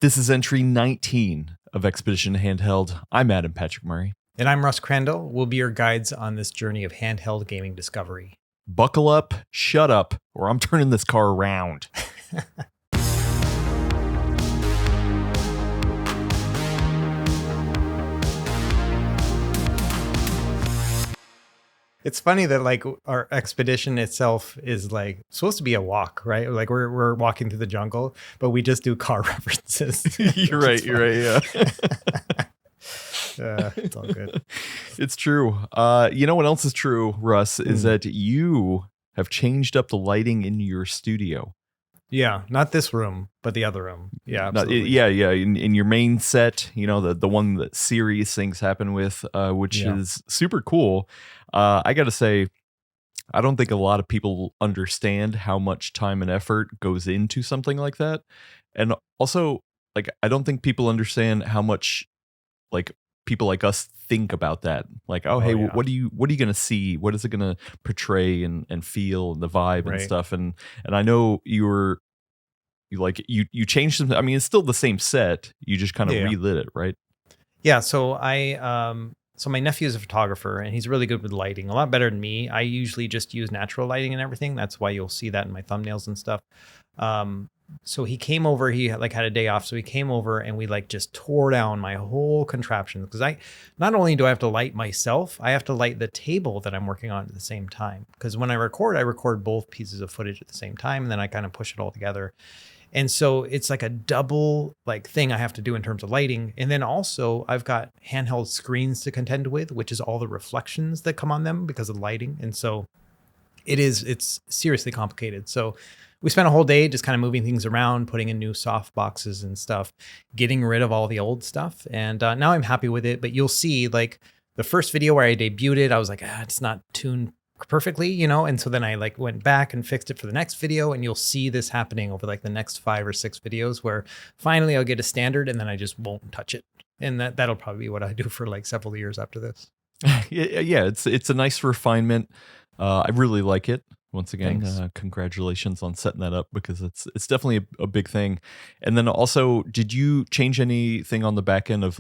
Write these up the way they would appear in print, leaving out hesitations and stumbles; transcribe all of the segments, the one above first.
This is entry 19 of Expedition Handheld. I'm Adam Patrick Murray. And I'm Russ Crandall. We'll be your guides on this journey of handheld gaming discovery. Buckle up, shut up, or I'm turning this car around. It's funny that like our expedition itself is like supposed to be a walk, right? Like we're walking through the jungle, but we just do car references. You're right. Yeah. It's all good. It's true. You know what else is true, Russ, is that you have changed up the lighting in your studio. Yeah, not this room, but the other room. Yeah, absolutely. Yeah. In your main set, you know, the one that serious things happen with, which is super cool. I got to say, I don't think a lot of people understand how much time and effort goes into something like that. And also, like, I don't think people understand how much, like, people like us think about that. Like, what are you going to see? What is it going to portray and feel, and the vibe and stuff? And I know you changed some. I mean, it's still the same set. You just kind of relit it, right? Yeah. So So my nephew is a photographer and he's really good with lighting, a lot better than me. I usually just use natural lighting and everything. That's why you'll see that in my thumbnails and stuff. So he came over, he had a day off. So he came over and we just tore down my whole contraption, because not only do I have to light myself, I have to light the table that I'm working on at the same time. Because when I record both pieces of footage at the same time, and then I kind of push it all together. And so it's like a double thing I have to do in terms of lighting. And then also I've got handheld screens to contend with, which is all the reflections that come on them because of the lighting. And so it's seriously complicated. So we spent a whole day just kind of moving things around, putting in new soft boxes and stuff, getting rid of all the old stuff. And now I'm happy with it. But you'll see the first video where I debuted it, I was like, it's not tuned perfectly, and so then I went back and fixed it for the next video, and you'll see this happening over the next 5 or 6 videos, where finally I'll get a standard and then I just won't touch it, and that'll probably be what I do for several years after this. Yeah, it's a nice refinement. I really like it. Once again, congratulations on setting that up, because it's definitely a big thing. And then also, did you change anything on the back end of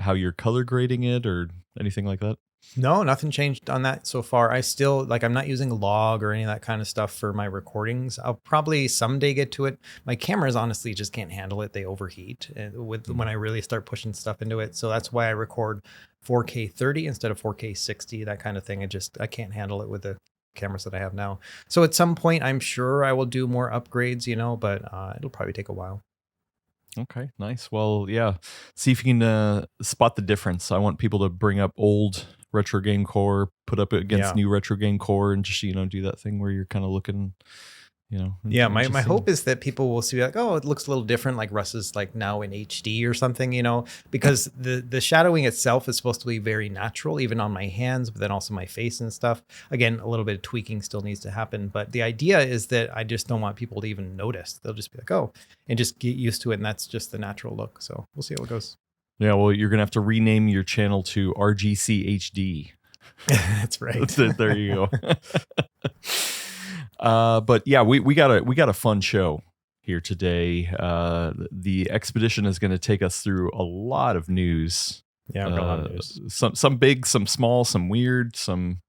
how you're color grading it or anything like that? No, nothing changed on that so far. I still I'm not using log or any of that kind of stuff for my recordings. I'll probably someday get to it. My cameras honestly just can't handle it. They overheat when I really start pushing stuff into it. So that's why I record 4K 30 instead of 4K 60, that kind of thing. I can't handle it with the cameras that I have now. So at some point, I'm sure I will do more upgrades, but it'll probably take a while. Okay, nice. Well, yeah. See if you can spot the difference. I want people to bring up old retro game core, put up against new retro game core, and just do that thing where you're kind of looking, Yeah, my hope is that people will see it looks a little different, like Russ is now in HD or something, because the shadowing itself is supposed to be very natural, even on my hands, but then also my face and stuff. Again, a little bit of tweaking still needs to happen, but the idea is that I just don't want people to even notice. They'll just be and just get used to it, and that's just the natural look. So we'll see how it goes. Yeah, well, you're gonna have to rename your channel to RGC HD. That's right. There you go. But yeah, we got a fun show here today. The expedition is going to take us through a lot of news. Yeah, a lot of news. Some big, some small, some weird, some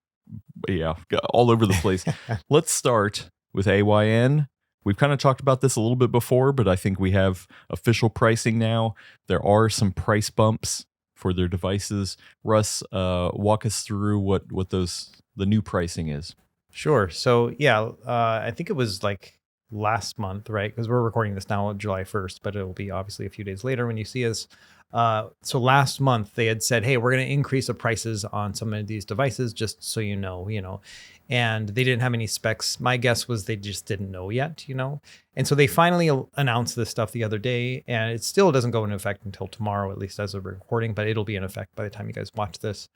all over the place. Let's start with AYN. We've kind of talked about this a little bit before, but I think we have official pricing now. There are some price bumps for their devices. Russ, walk us through what the new pricing is. Sure. So I think it was last month, right? Because we're recording this now on July 1st, but it'll be obviously a few days later when you see us. So last month they had said, hey, we're going to increase the prices on some of these devices, just so you know, and they didn't have any specs. My guess was they just didn't know yet, and so they finally announced this stuff the other day, and it still doesn't go into effect until tomorrow, at least as of recording, but it'll be in effect by the time you guys watch this.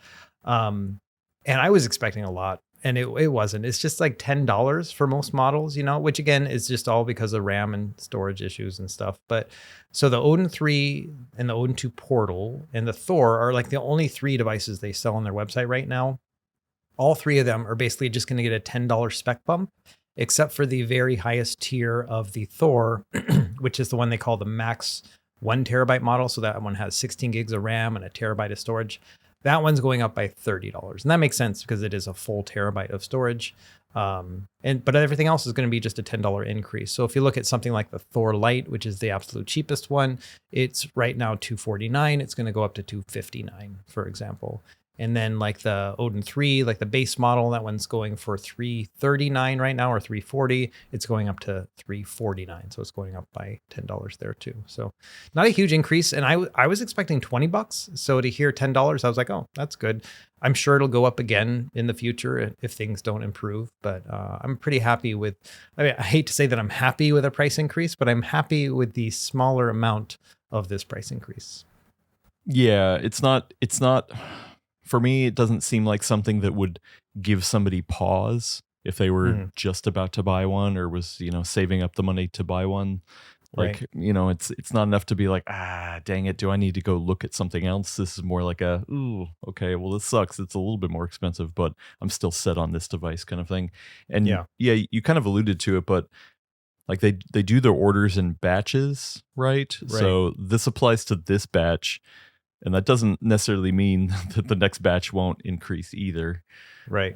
And I was expecting a lot. And it wasn't. It's just $10 for most models, which again is just all because of RAM and storage issues and stuff. But so the Odin 3 and the Odin 2 Portal and the Thor are the only 3 devices they sell on their website right now. All 3 of them are basically just going to get a $10 spec bump, except for the very highest tier of the Thor, which is the one they call the Max 1 terabyte model. So that one has 16 gigs of RAM and a terabyte of storage. That one's going up by $30. And that makes sense because it is a full terabyte of storage. But everything else is going to be just a $10 increase. So if you look at something like the Thor Lite, which is the absolute cheapest one, it's right now $249. It's going to go up to $259, for example. And then like the Odin 3, like the base model, that one's going for $339 right now, or $340. It's going up to $349. So it's going up by $10 there too. So not a huge increase. And I was expecting $20. So to hear $10, I was like, oh, that's good. I'm sure it'll go up again in the future if things don't improve. But I'm pretty happy with, I mean, I hate to say that I'm happy with a price increase, but I'm happy with the smaller amount of this price increase. Yeah, it's not. For me, it doesn't seem like something that would give somebody pause if they were just about to buy one or was, saving up the money to buy one. Like, right. It's not enough to be like, dang it, do I need to go look at something else? This is more like ooh, okay, well, this sucks. It's a little bit more expensive, but I'm still set on this device kind of thing. And yeah, you kind of alluded to it, but like they do their orders in batches, right? So this applies to this batch. And that doesn't necessarily mean that the next batch won't increase either. Right.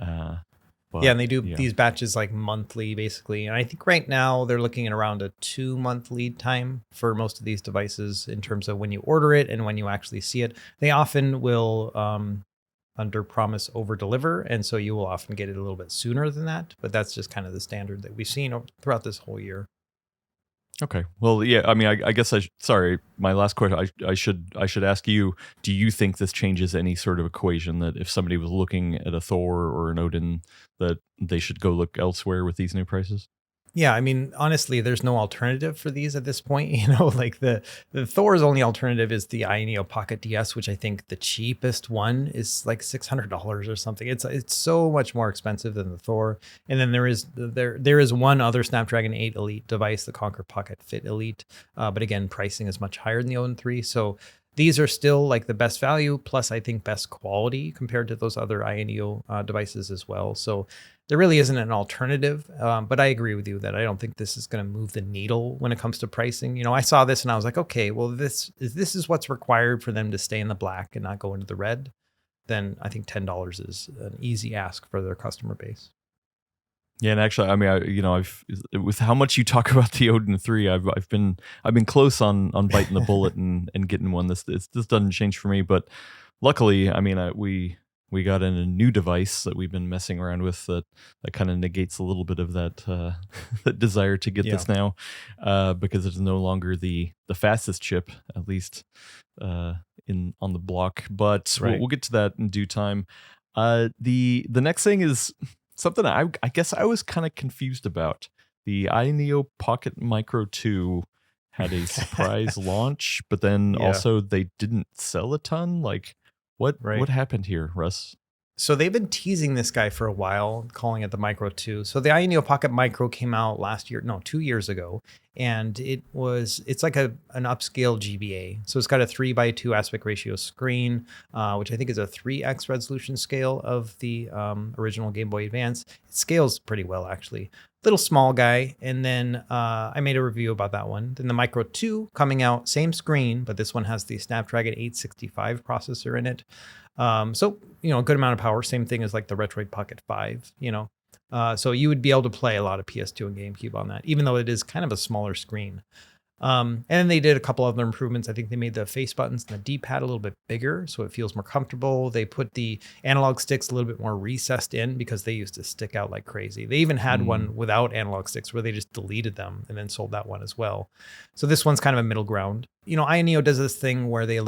But, and they do these batches like monthly, basically. And I think right now they're looking at around a 2-month lead time for most of these devices in terms of when you order it and when you actually see it. They often will under promise, over deliver. And so you will often get it a little bit sooner than that. But that's just kind of the standard that we've seen throughout this whole year. Okay. Well, yeah. I mean, I guess sorry. My last question. I should ask you. Do you think this changes any sort of equation that if somebody was looking at a Thor or an Odin, that they should go look elsewhere with these new prices? Yeah, I mean, honestly, there's no alternative for these at this point. Like the Thor's only alternative is the Ayaneo Pocket DS, which I think the cheapest one is like $600 or something. It's so much more expensive than the Thor. And then there is one other Snapdragon 8 Elite device, the Conquer Pocket Fit Elite. But again, pricing is much higher than the Odin 3. So these are still like the best value, plus I think best quality compared to those other Ayaneo devices as well. So there really isn't an alternative, but I agree with you that I don't think this is going to move the needle when it comes to pricing. I saw this and I was like, okay, well, this is what's required for them to stay in the black and not go into the red. Then I think $10 is an easy ask for their customer base. Yeah, and actually, I mean, I've with how much you talk about the Odin 3, I've been close on biting the bullet and getting one. This doesn't change for me, but luckily, I mean, we got in a new device that we've been messing around with that kind of negates a little bit of that that desire to get this now, because it's no longer the fastest chip, at least on the block. But we'll get to that in due time. The next thing is something I guess I was kind of confused about. The Ayaneo Pocket Micro 2 had a surprise launch, but then also they didn't sell a ton. Like, what happened here, Russ? So they've been teasing this guy for a while, calling it the Micro 2. So the Ayaneo Pocket Micro came out 2 years ago, and it's like an upscale GBA. So it's got a 3:2 aspect ratio screen, which I think is a 3x resolution scale of the original Game Boy Advance. It scales pretty well, actually. Little small guy. And then I made a review about that one. Then the Micro 2 coming out, same screen, but this one has the Snapdragon 865 processor in it. So, a good amount of power, same thing as like the Retroid Pocket 5, so you would be able to play a lot of PS2 and GameCube on that, even though it is kind of a smaller screen. And then they did a couple other improvements. I think they made the face buttons and the D-pad a little bit bigger, so it feels more comfortable. They put the analog sticks a little bit more recessed in because they used to stick out like crazy. They even had one without analog sticks where they just deleted them and then sold that one as well. So this one's kind of a middle ground. Ayaneo does this thing where they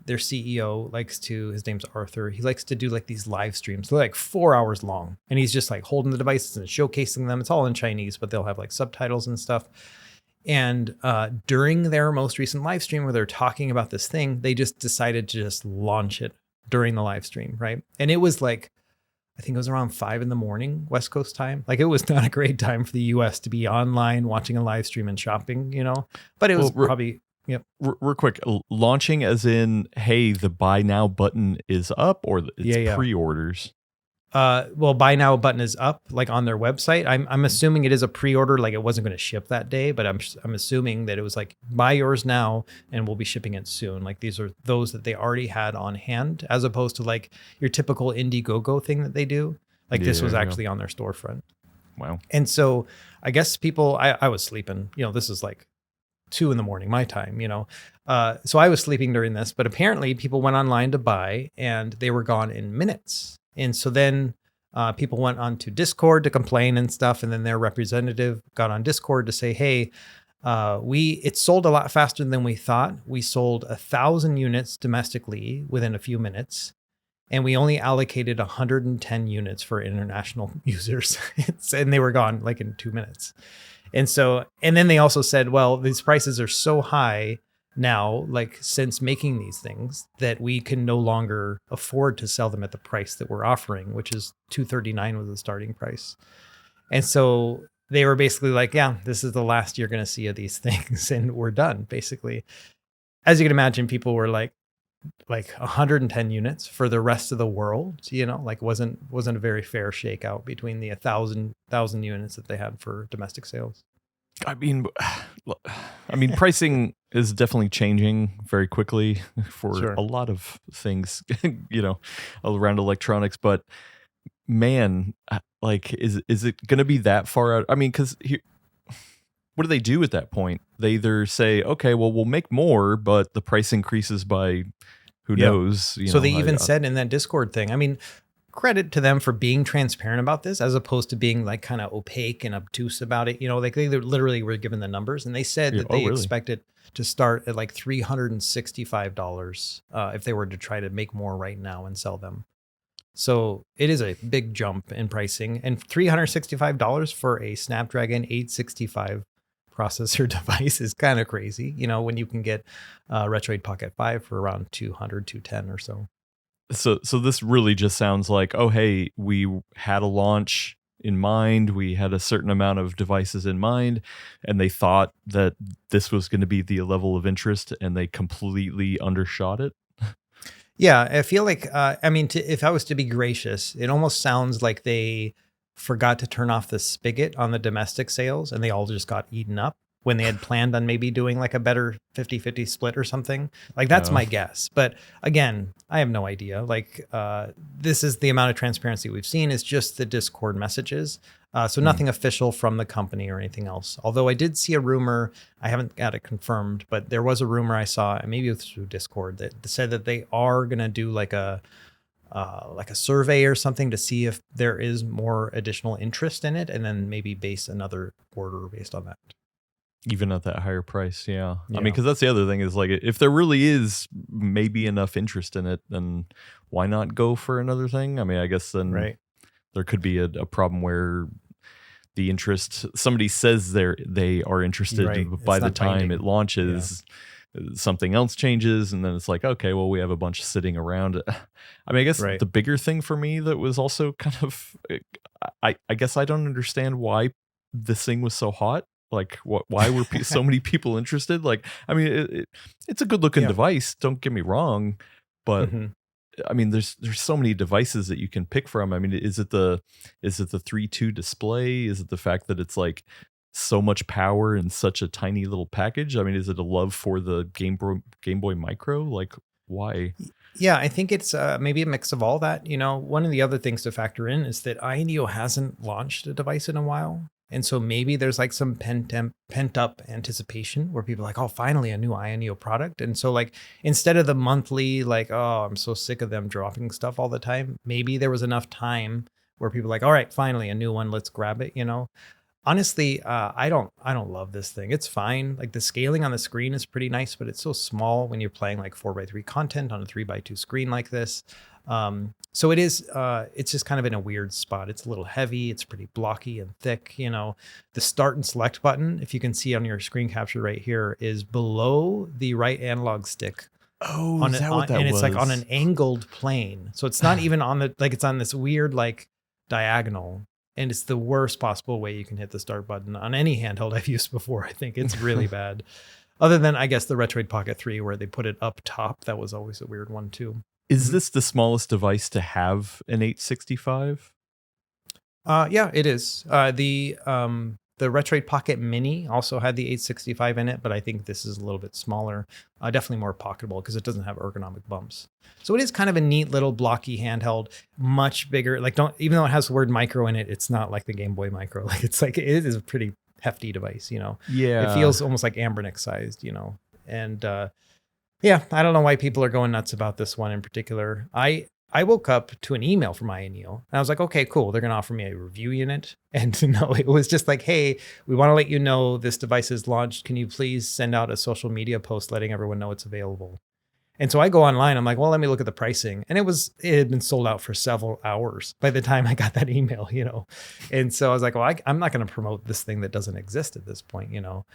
their CEO his name's Arthur. He likes to do like these live streams. They're like 4 hours long, and he's just like holding the devices and showcasing them. It's all in Chinese, but they'll have like subtitles and stuff. And during their most recent live stream where they're talking about this thing, they just decided to just launch it during the live stream, right? And it was like, I think it was around 5 a.m. West Coast time. Like, it was not a great time for the US to be online watching a live stream and shopping, but it was probably... Yep. Real quick, launching as in, hey, the buy now button is up, or it's pre-orders? Well, buy now button is up, like on their website. I'm assuming it is a pre-order, like it wasn't going to ship that day, but I'm assuming that it was like buy yours now and we'll be shipping it soon. Like these are those that they already had on hand, as opposed to like your typical Indiegogo thing that they do. Like this was actually on their storefront. Wow. And so I guess people, I was sleeping. This is like 2 a.m. my time. So I was sleeping during this, but apparently people went online to buy and they were gone in minutes. And so then people went on to Discord to complain and stuff. And then their representative got on Discord to say, hey, it sold a lot faster than we thought. We sold 1,000 units domestically within a few minutes. And we only allocated 110 units for international users. And they were gone like in 2 minutes. And then they also said, well, these prices are so high now, like since making these things, that we can no longer afford to sell them at the price that we're offering, which is $239 was the starting price. And so they were basically like, yeah, this is the last you're going to see of these things and we're done, basically. As you can imagine, people were like 110 units for the rest of the world, like wasn't a very fair shakeout between the 1,000 units that they had for domestic sales. I mean, pricing is definitely changing very quickly for a lot of things, around electronics. But man, like, is it going to be that far out? I mean, because what do they do at that point? They either say, okay, well, we'll make more, but the price increases by who knows. So they even said in that Discord thing, I mean, credit to them for being transparent about this, as opposed to being like kind of opaque and obtuse about it. Like they literally were given the numbers, and they said that they expected to start at like $365 if they were to try to make more right now and sell them. So it is a big jump in pricing, and $365 for a Snapdragon 865 processor device is kind of crazy. When you can get Retroid Pocket 5 for around $210 or so. So this really just sounds like, oh, hey, we had a launch in mind. We had a certain amount of devices in mind, and they thought that this was going to be the level of interest, and they completely undershot it. Yeah, I feel like, if I was to be gracious, it almost sounds like they forgot to turn off the spigot on the domestic sales, and they all just got eaten up when they had planned on maybe doing like a better 50-50 split or something. Like that's my guess. But again, I have no idea. Like this is the amount of transparency we've seen is just the Discord messages. So nothing official from the company or anything else. Although I did see a rumor, I haven't got it confirmed, but there was a rumor I saw, maybe it was through Discord, that said that they are going to do like a survey or something to see if there is more additional interest in it, and then maybe base another order based on that. Even at that higher price, yeah. I mean, because that's the other thing is like, if there really is maybe enough interest in it, then why not go for another thing? I mean, I guess then there could be a problem where the interest, somebody says they are interested, but by the time it launches, something else changes, and then it's like, okay, well, we have a bunch sitting around. I mean, I guess the bigger thing for me that was also kind of, I guess I don't understand why this thing was so hot. Like, why were so many people interested? Like, I mean, it's a good looking device. Don't get me wrong, but I mean, there's so many devices that you can pick from. I mean, is it the 3.2 display? Is it the fact that it's like so much power in such a tiny little package? I mean, is it a love for the Game Boy Micro? Like, why? Yeah, I think it's maybe a mix of all that. One of the other things to factor in is that Ayaneo hasn't launched a device in a while. And so maybe there's like some pent up anticipation where people are like, oh, finally a new Ayaneo product. And so like, instead of the monthly, like, oh, I'm so sick of them dropping stuff all the time, maybe there was enough time where people are like, all right, finally a new one, let's grab it. Honestly, I don't love this thing. It's fine. Like the scaling on the screen is pretty nice, but it's so small when you're playing like 4:3 content on a 3:2 screen like this. So it is, it's just kind of in a weird spot. It's a little heavy. It's pretty blocky and thick. The start and select button, if you can see on your screen capture right here, is below the right analog stick. Oh, is that what that was? And it's like on an angled plane. So it's not even on it's on this weird, like diagonal. And it's the worst possible way you can hit the start button on any handheld I've used before. I think it's really bad. Other than, I guess, the Retroid Pocket 3 where they put it up top. That was always a weird one too. Is this the smallest device to have an 865? Yeah, it is. The Retroid Pocket Mini also had the 865 in it, but I think this is a little bit smaller, definitely more pocketable because it doesn't have ergonomic bumps. So it is kind of a neat little blocky handheld, much bigger. Like even though it has the word micro in it, it's not like the Game Boy Micro. Like it is a pretty hefty device, you know. Yeah. It feels almost like Ambernic sized, you know. And yeah, I don't know why people are going nuts about this one in particular. I woke up to an email from Ayaneo, and I was like, okay, cool. They're going to offer me a review unit. And no, it was just like, hey, we want to let you know this device is launched. Can you please send out a social media post letting everyone know it's available? And so I go online. I'm like, well, let me look at the pricing. And it had been sold out for several hours by the time I got that email, you know? And so I was like, well, I'm not going to promote this thing that doesn't exist at this point, you know?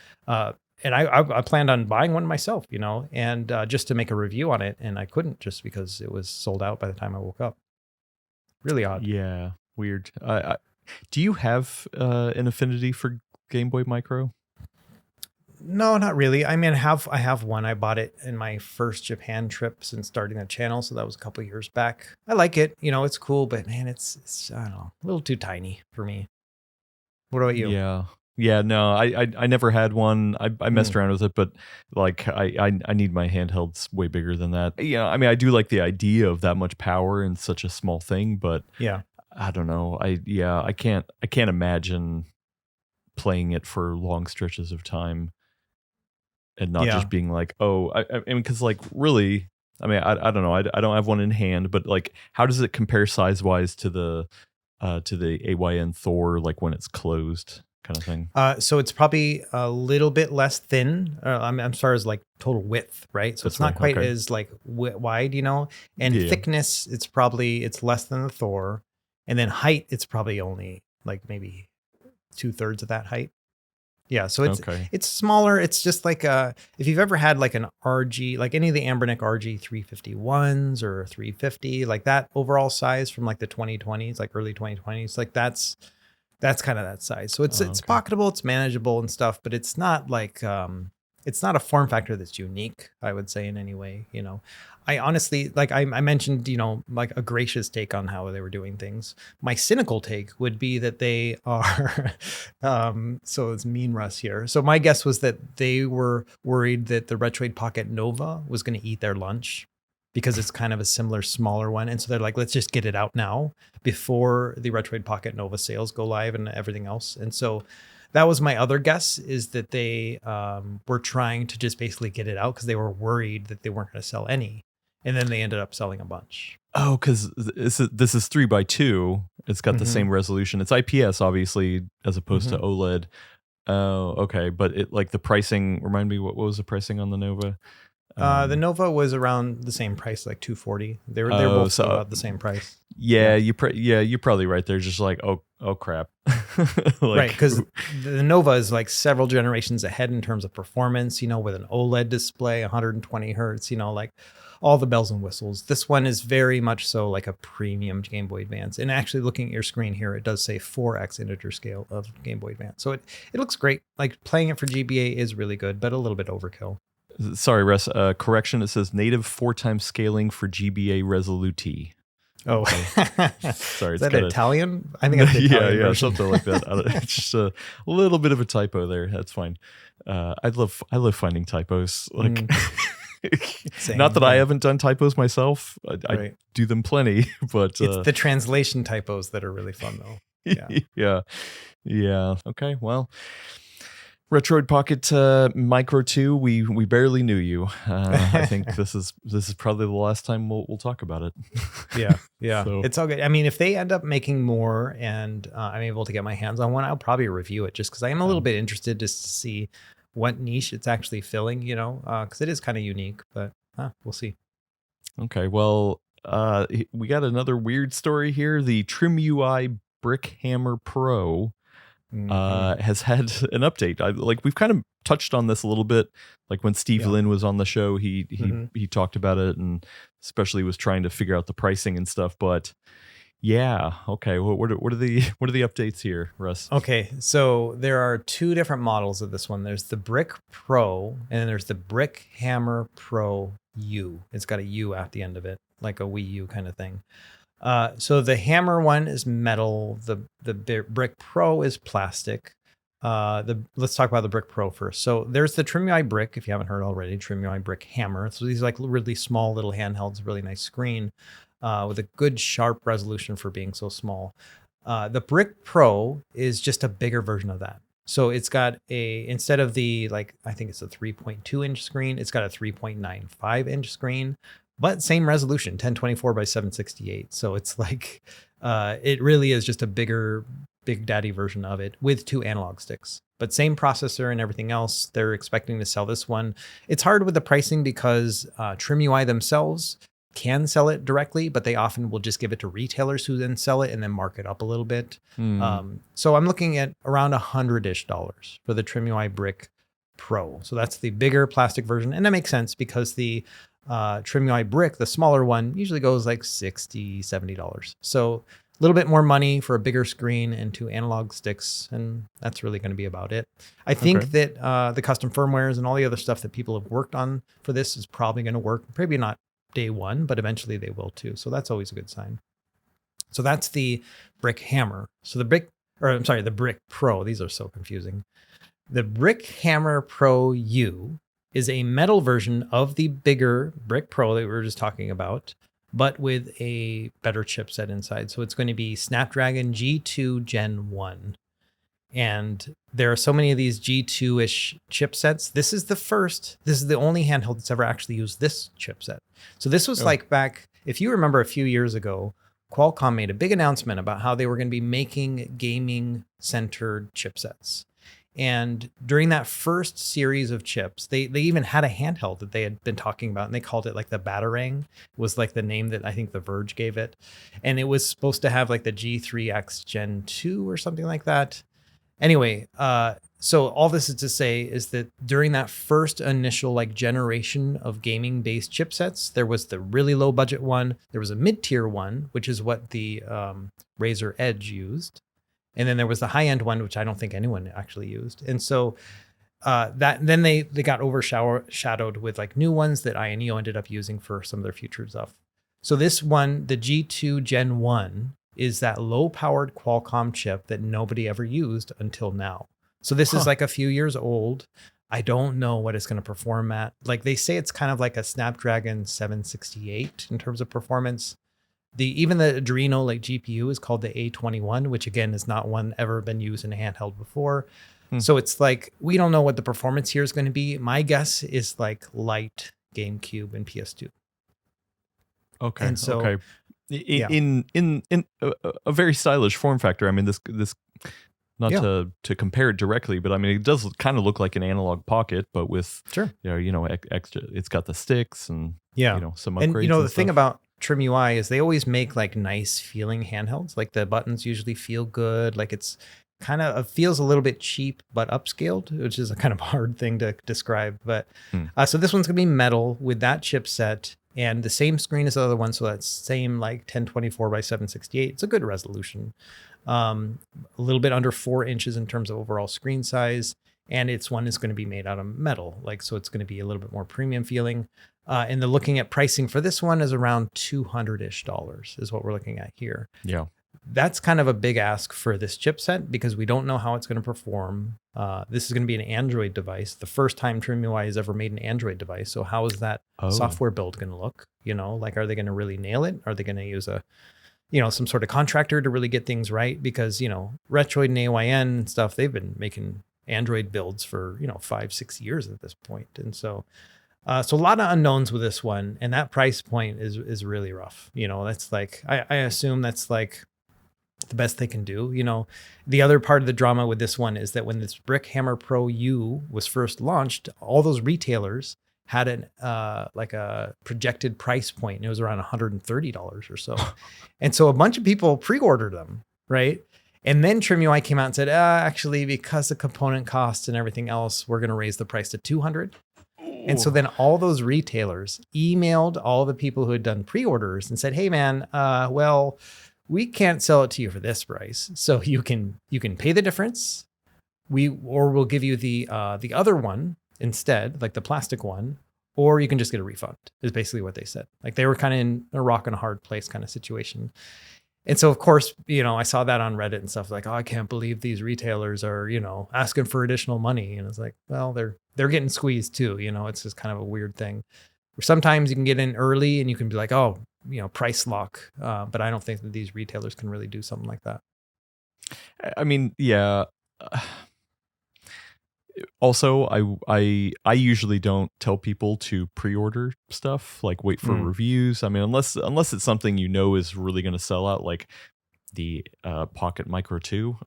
And I planned on buying one myself, you know, and just to make a review on it. And I couldn't just because it was sold out by the time I woke up. Really odd. Yeah, weird. Do you have an affinity for Game Boy Micro? No, not really. I mean, I have one. I bought it in my first Japan trip since starting the channel. So that was a couple of years back. I like it. You know, it's cool, but man, it's I don't know, a little too tiny for me. What about you? Yeah, no, I never had one. I messed around with it, but like I need my handhelds way bigger than that. Yeah, I mean, I do like the idea of that much power in such a small thing, but yeah, I don't know. I can't imagine playing it for long stretches of time and not just being like, oh, I mean, because like really, I mean, I don't know. I don't have one in hand, but like, how does it compare size wise to the AYN Thor, like when it's closed? Kind of thing. So it's probably a little bit less thin. I'm sorry, as like total width, right? So it's not quite as like wide, you know. And thickness, it's less than the Thor, and then height, it's probably only like maybe 2/3 of that height. Yeah, so it's smaller. It's just like if you've ever had like an RG, like any of the Ambernic RG 351s or 350, like that overall size from like the 2020s, like early 2020s, like that's kind of that size. So it's pocketable, it's manageable and stuff, but it's not like it's not a form factor that's unique, I would say, in any way. You know, I honestly, like I mentioned, you know, like a gracious take on how they were doing things. My cynical take would be that they are so it's Mean Russ here. So my guess was that they were worried that the Retroid Pocket Nova was going to eat their lunch, because it's kind of a similar smaller one. And so they're like, let's just get it out now before the Retroid Pocket Nova sales go live and everything else. And so that was my other guess, is that they were trying to just basically get it out because they were worried that they weren't going to sell any. And then they ended up selling a bunch. Oh, because this is 3x2. It's got the same resolution. It's IPS, obviously, as opposed to OLED. Oh, okay. But it, like, the pricing, remind me, what was the pricing on the Nova? The Nova was around the same price, like $240. They were both about the same price. Yeah, you're probably right. They're just like, oh crap, like, right? Because the Nova is like several generations ahead in terms of performance. You know, with an OLED display, 120 hertz. You know, like all the bells and whistles. This one is very much so like a premium Game Boy Advance. And actually, looking at your screen here, it does say 4x integer scale of Game Boy Advance. So it looks great. Like playing it for GBA is really good, but a little bit overkill. Sorry, Russ. Correction. It says native 4x scaling for GBA Resolute. Oh, sorry. Is that Italian? I think that's the Italian version. Something like that. It's just a little bit of a typo there. That's fine. I love finding typos. Like, not that I haven't done typos myself. I do them plenty, but it's the translation typos that are really fun, though. Yeah. Okay. Well. Retroid Pocket Micro 2, we barely knew you. I think this is probably the last time we'll talk about it. Yeah. So. It's all good. I mean, if they end up making more and I'm able to get my hands on one, I'll probably review it just because I am a little bit interested just to see what niche it's actually filling, you know, because it is kind of unique, but we'll see. Okay, well, we got another weird story here. The TrimUI Brick Hammer Pro has had an update. We've kind of touched on this a little bit. Like when Steve Lin was on the show, he talked about it and especially was trying to figure out the pricing and stuff. But yeah, okay. What are the updates here, Russ? Okay, so there are two different models of this one. There's the Brick Pro, and then there's the Brick Hammer Pro U. It's got a U at the end of it. like a Wii U kind of thing. So the hammer one is metal. The Brick Pro is plastic. Let's talk about the Brick Pro first. So there's the TrimUI Brick, if you haven't heard already, TrimUI Brick Hammer. So these are like really small little handhelds, really nice screen with a good sharp resolution for being so small. The Brick Pro is just a bigger version of that. So it's got instead of I think it's a 3.2 inch screen, it's got a 3.95 inch screen, but same resolution, 1024 by 768. So it's like, it really is just a bigger, Big Daddy version of it with 2 analog sticks, but same processor and everything else. They're expecting to sell this one. It's hard with the pricing because TrimUI themselves can sell it directly, but they often will just give it to retailers who then sell it and then mark it up a little bit. So I'm looking at around $100-ish for the TrimUI Brick Pro. So that's the bigger plastic version. And that makes sense because the TrimUI Brick, the smaller one, usually goes like $60, $70. So a little bit more money for a bigger screen and 2 analog sticks. And that's really going to be about it. I think that the custom firmwares and all the other stuff that people have worked on for this is probably going to work. Maybe not day one, but eventually they will too. So that's always a good sign. So that's the Brick Hammer. So the Brick Pro. These are so confusing. The Brick Hammer Pro U is a metal version of the bigger Brick Pro that we were just talking about, but with a better chipset inside. So it's going to be Snapdragon G2 Gen 1. And there are so many of these G2-ish chipsets. This is the only handheld that's ever actually used this chipset. So this was like back, if you remember a few years ago, Qualcomm made a big announcement about how they were going to be making gaming-centered chipsets. And during that first series of chips, they even had a handheld that they had been talking about, and they called it like the Batarang, was like the name that I think The Verge gave it. And it was supposed to have like the G3X Gen 2 or something like that. Anyway, so all this is to say is that during that first initial like generation of gaming-based chipsets, there was the really low budget one, there was a mid-tier one, which is what the Razer Edge used, and then there was the high-end one, which I don't think anyone actually used. And so then they got overshadowed with like new ones that Ayaneo ended up using for some of their future stuff. So this one, the G2 Gen 1, is that low-powered Qualcomm chip that nobody ever used until now. So this is like a few years old. I don't know what it's going to perform at. Like they say it's kind of like a Snapdragon 768 in terms of performance. Even the Adreno like GPU is called the A21, which again is not one ever been used in a handheld before. So it's like, we don't know what the performance here is going to be. My guess is like light GameCube and PS2. Okay. And so, in a very stylish form factor. I mean, this not to compare it directly, but I mean, it does kind of look like an analog pocket, but with extra. It's got the sticks and some upgrades. And the thing about TrimUI is they always make like nice feeling handhelds. Like the buttons usually feel good. Like it's kind of feels a little bit cheap but upscaled, which is a kind of hard thing to describe. But so this one's gonna be metal with that chipset and the same screen as the other one. So that's same like 1024 by 768. It's a good resolution. A little bit under 4 inches in terms of overall screen size. And it's one that's going to be made out of metal. So it's going to be a little bit more premium feeling. And the looking at pricing for this one is around $200-ish is what we're looking at here. Yeah. That's kind of a big ask for this chipset because we don't know how it's going to perform. This is going to be an Android device. The first time TrimUI has ever made an Android device. So how is that software build going to look? Are they going to really nail it? Are they going to use some sort of contractor to really get things right? Because, Retroid and AYN and stuff, they've been making Android builds for, 5-6 years at this point. And so a lot of unknowns with this one. And that price point is really rough. That's like, I assume that's like the best they can do. The other part of the drama with this one is that when this Brick Hammer Pro U was first launched, all those retailers had a projected price point, and it was around $130 or so. And so a bunch of people pre-ordered them, right? And then TrimUI came out and said, actually, because of component costs and everything else, we're going to raise the price to $200. And so then all those retailers emailed all the people who had done pre-orders and said, hey man, we can't sell it to you for this price. So you can pay the difference. We'll give you the other one instead, like the plastic one, or you can just get a refund, is basically what they said. Like they were kind of in a rock and a hard place kind of situation. And so, of course, I saw that on Reddit and stuff like, oh, I can't believe these retailers are, asking for additional money. And it's like, well, they're getting squeezed too. It's just kind of a weird thing. Sometimes you can get in early and you can be like, oh, price lock. But I don't think that these retailers can really do something like that. I mean, yeah. Also, I usually don't tell people to pre-order stuff, like wait for reviews. I mean, unless it's something is really going to sell out, like the Pocket Micro 2,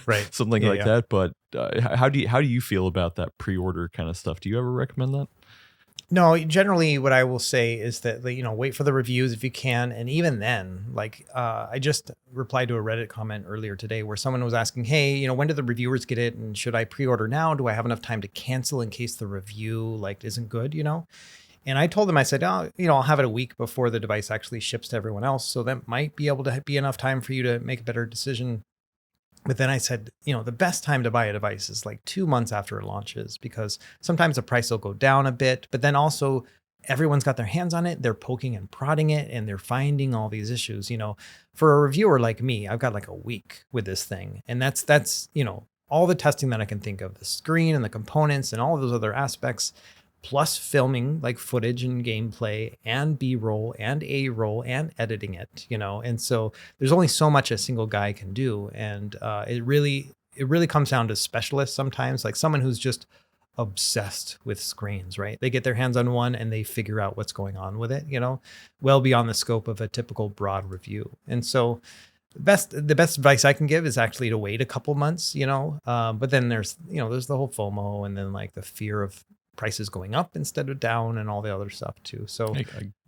right, something like that. But how do you feel about that pre-order kind of stuff? Do you ever recommend that? No, generally what I will say is that, wait for the reviews if you can. And even then, I just replied to a Reddit comment earlier today where someone was asking, hey, when do the reviewers get it? And should I pre-order now? Do I have enough time to cancel in case the review isn't good, And I told them, I said, oh, I'll have it a week before the device actually ships to everyone else. So that might be able to be enough time for you to make a better decision. But then I said, the best time to buy a device is 2 months after it launches, because sometimes the price will go down a bit, but then also everyone's got their hands on it. They're poking and prodding it and they're finding all these issues. For a reviewer like me, I've got a week with this thing. And that's, all the testing that I can think of, the screen and the components and all of those other aspects, plus filming footage and gameplay and B-roll and A-roll and editing it, And so there's only so much a single guy can do. And it really comes down to specialists sometimes, like someone who's just obsessed with screens, right? They get their hands on one and they figure out what's going on with it, well beyond the scope of a typical broad review. And so the best advice I can give is actually to wait a couple months, but then there's the whole FOMO and then the fear of prices going up instead of down and all the other stuff too. So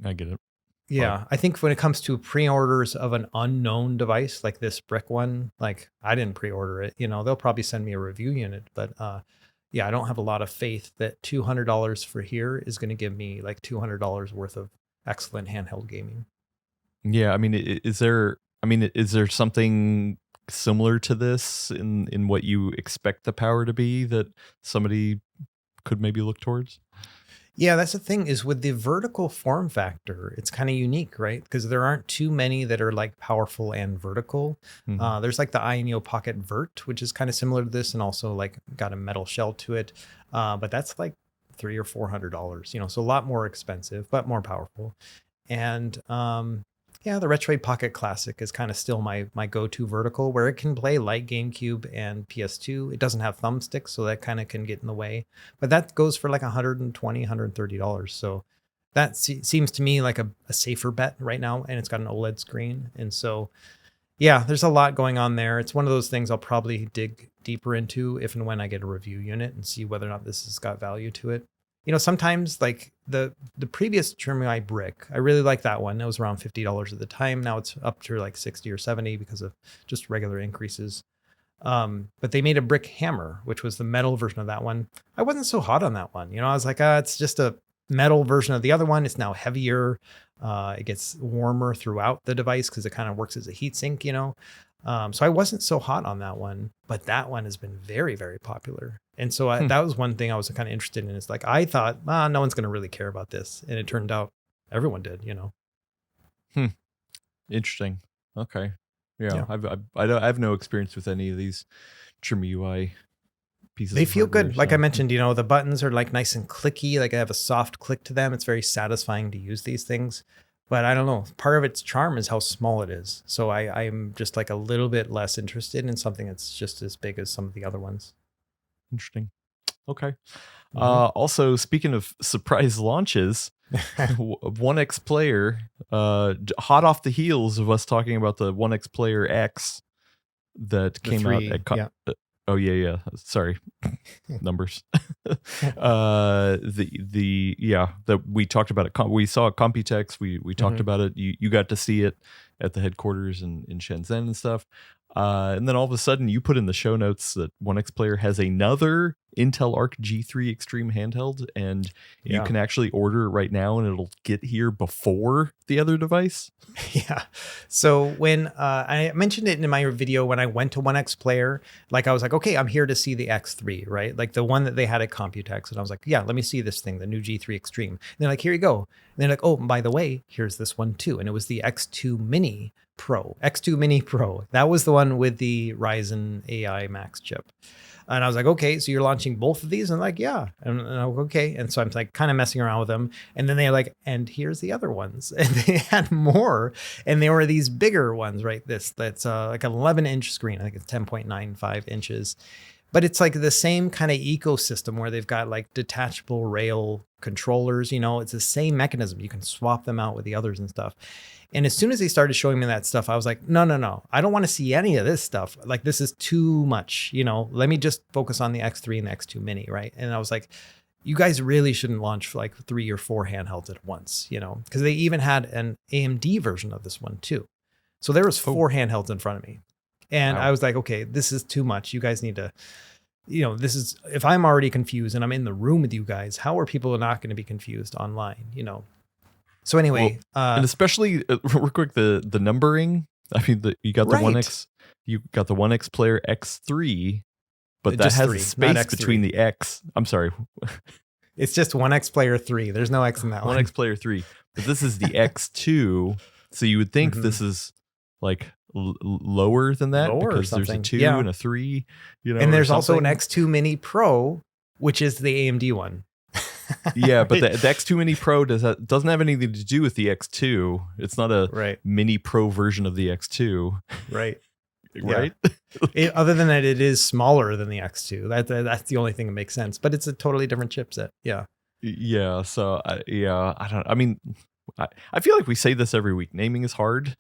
I get it. Yeah. I think when it comes to pre-orders of an unknown device like this Brick one, I didn't pre-order it, they'll probably send me a review unit, but yeah, I don't have a lot of faith that $200 for here is going to give me $200 worth of excellent handheld gaming. Yeah. I mean, is there something similar to this in what you expect the power to be that somebody could maybe look towards? Yeah, that's the thing is with the vertical form factor, it's kind of unique, right? Because there aren't too many that are powerful and vertical. Mm-hmm. There's the Ayaneo Pocket Vert, which is kind of similar to this and also got a metal shell to it. But that's $300 or $400, so a lot more expensive, but more powerful. And yeah, the Retroid Pocket Classic is kind of still my go-to vertical, where it can play like GameCube and PS2. It doesn't have thumbsticks, so that kind of can get in the way. But that goes for $120, $130. So that seems to me like a safer bet right now, and it's got an OLED screen. And so, yeah, there's a lot going on there. It's one of those things I'll probably dig deeper into if and when I get a review unit and see whether or not this has got value to it. Sometimes the previous TrimUI Brick, I really like that one. It was around $50 at the time. Now it's up to 60 or 70 because of just regular increases. But they made a Brick Hammer, which was the metal version of that one. I wasn't so hot on that one. I was like, it's just a metal version of the other one. It's now heavier. It gets warmer throughout the device because it kind of works as a heat sink, So I wasn't so hot on that one, but that one has been very, very popular. And so that was one thing I was kind of interested in. Is I thought, no one's going to really care about this. And it turned out everyone did, Interesting. Okay. Yeah. I have no experience with any of these TrimUI pieces. They feel good. Like I mentioned, the buttons are nice and clicky. I have a soft click to them. It's very satisfying to use these things. But I don't know. Part of its charm is how small it is. So I'm just a little bit less interested in something that's just as big as some of the other ones. Interesting. Okay. Also, speaking of surprise launches, OneXPlayer, hot off the heels of us talking about the OneXPlayer X that came out at oh yeah. Sorry, numbers. That we talked about it. We saw it at Computex. We talked about it. You got to see it at the headquarters in Shenzhen and stuff. And then all of a sudden you put in the show notes that OneXPlayer has another Intel Arc G3 Extreme handheld, and you can actually order it right now and it'll get here before the other device. Yeah. So when I mentioned it in my video, when I went to OneXPlayer, like I was like, okay, I'm here to see the X3, right? Like the one that they had at Computex. And I was like, yeah, let me see this thing, the new G3 Extreme. And they're like, here you go. And they're like, oh, by the way, here's this one too. And it was the X2 Mini Pro. X2 Mini Pro. That was the one with the Ryzen AI Max chip. And I was like, okay, so you're launching both of these? And like, yeah. And I'm like, okay. And so I'm like kind of messing around with them. And then they're like, and here's the other ones. And they had more. And they were these bigger ones, right? That's like an 11-inch screen. I think it's 10.95 inches. But it's like the same kind of ecosystem where they've got like detachable rail controllers. You know, it's the same mechanism. You can swap them out with the others and stuff. And as soon as they started showing me that stuff, I was like, no, I don't want to see any of this stuff. Like, this is too much, you know, let me just focus on the X3 and the X2 Mini, right? And I was like, you guys really shouldn't launch like 3 or 4 handhelds at once, you know, because they even had an AMD version of this one too. So there was 4 handhelds in front of me. And I was like, okay, this is too much. You guys need to, you know, this is, if I'm already confused and I'm in the room with you guys, how are people not going to be confused online, you know? So anyway, and especially real quick, the numbering. I mean, you got the OneXPlayer X3, but that has 3, a space between the X. I'm sorry, it's just OneXPlayer 3. There's no X in that one. OneXPlayer 3, but this is the X2. So you would think this is like lower than that because there's a 2 and a 3. You know, and there's also an X2 Mini Pro, which is the AMD one. Yeah, but the X2 Mini Pro doesn't have anything to do with the X2. It's not a Mini Pro version of the X2. Right. Right. Other than that, it is smaller than the X2. That's the only thing that makes sense. But it's a totally different chipset. Yeah. Yeah. So I feel like we say this every week. Naming is hard.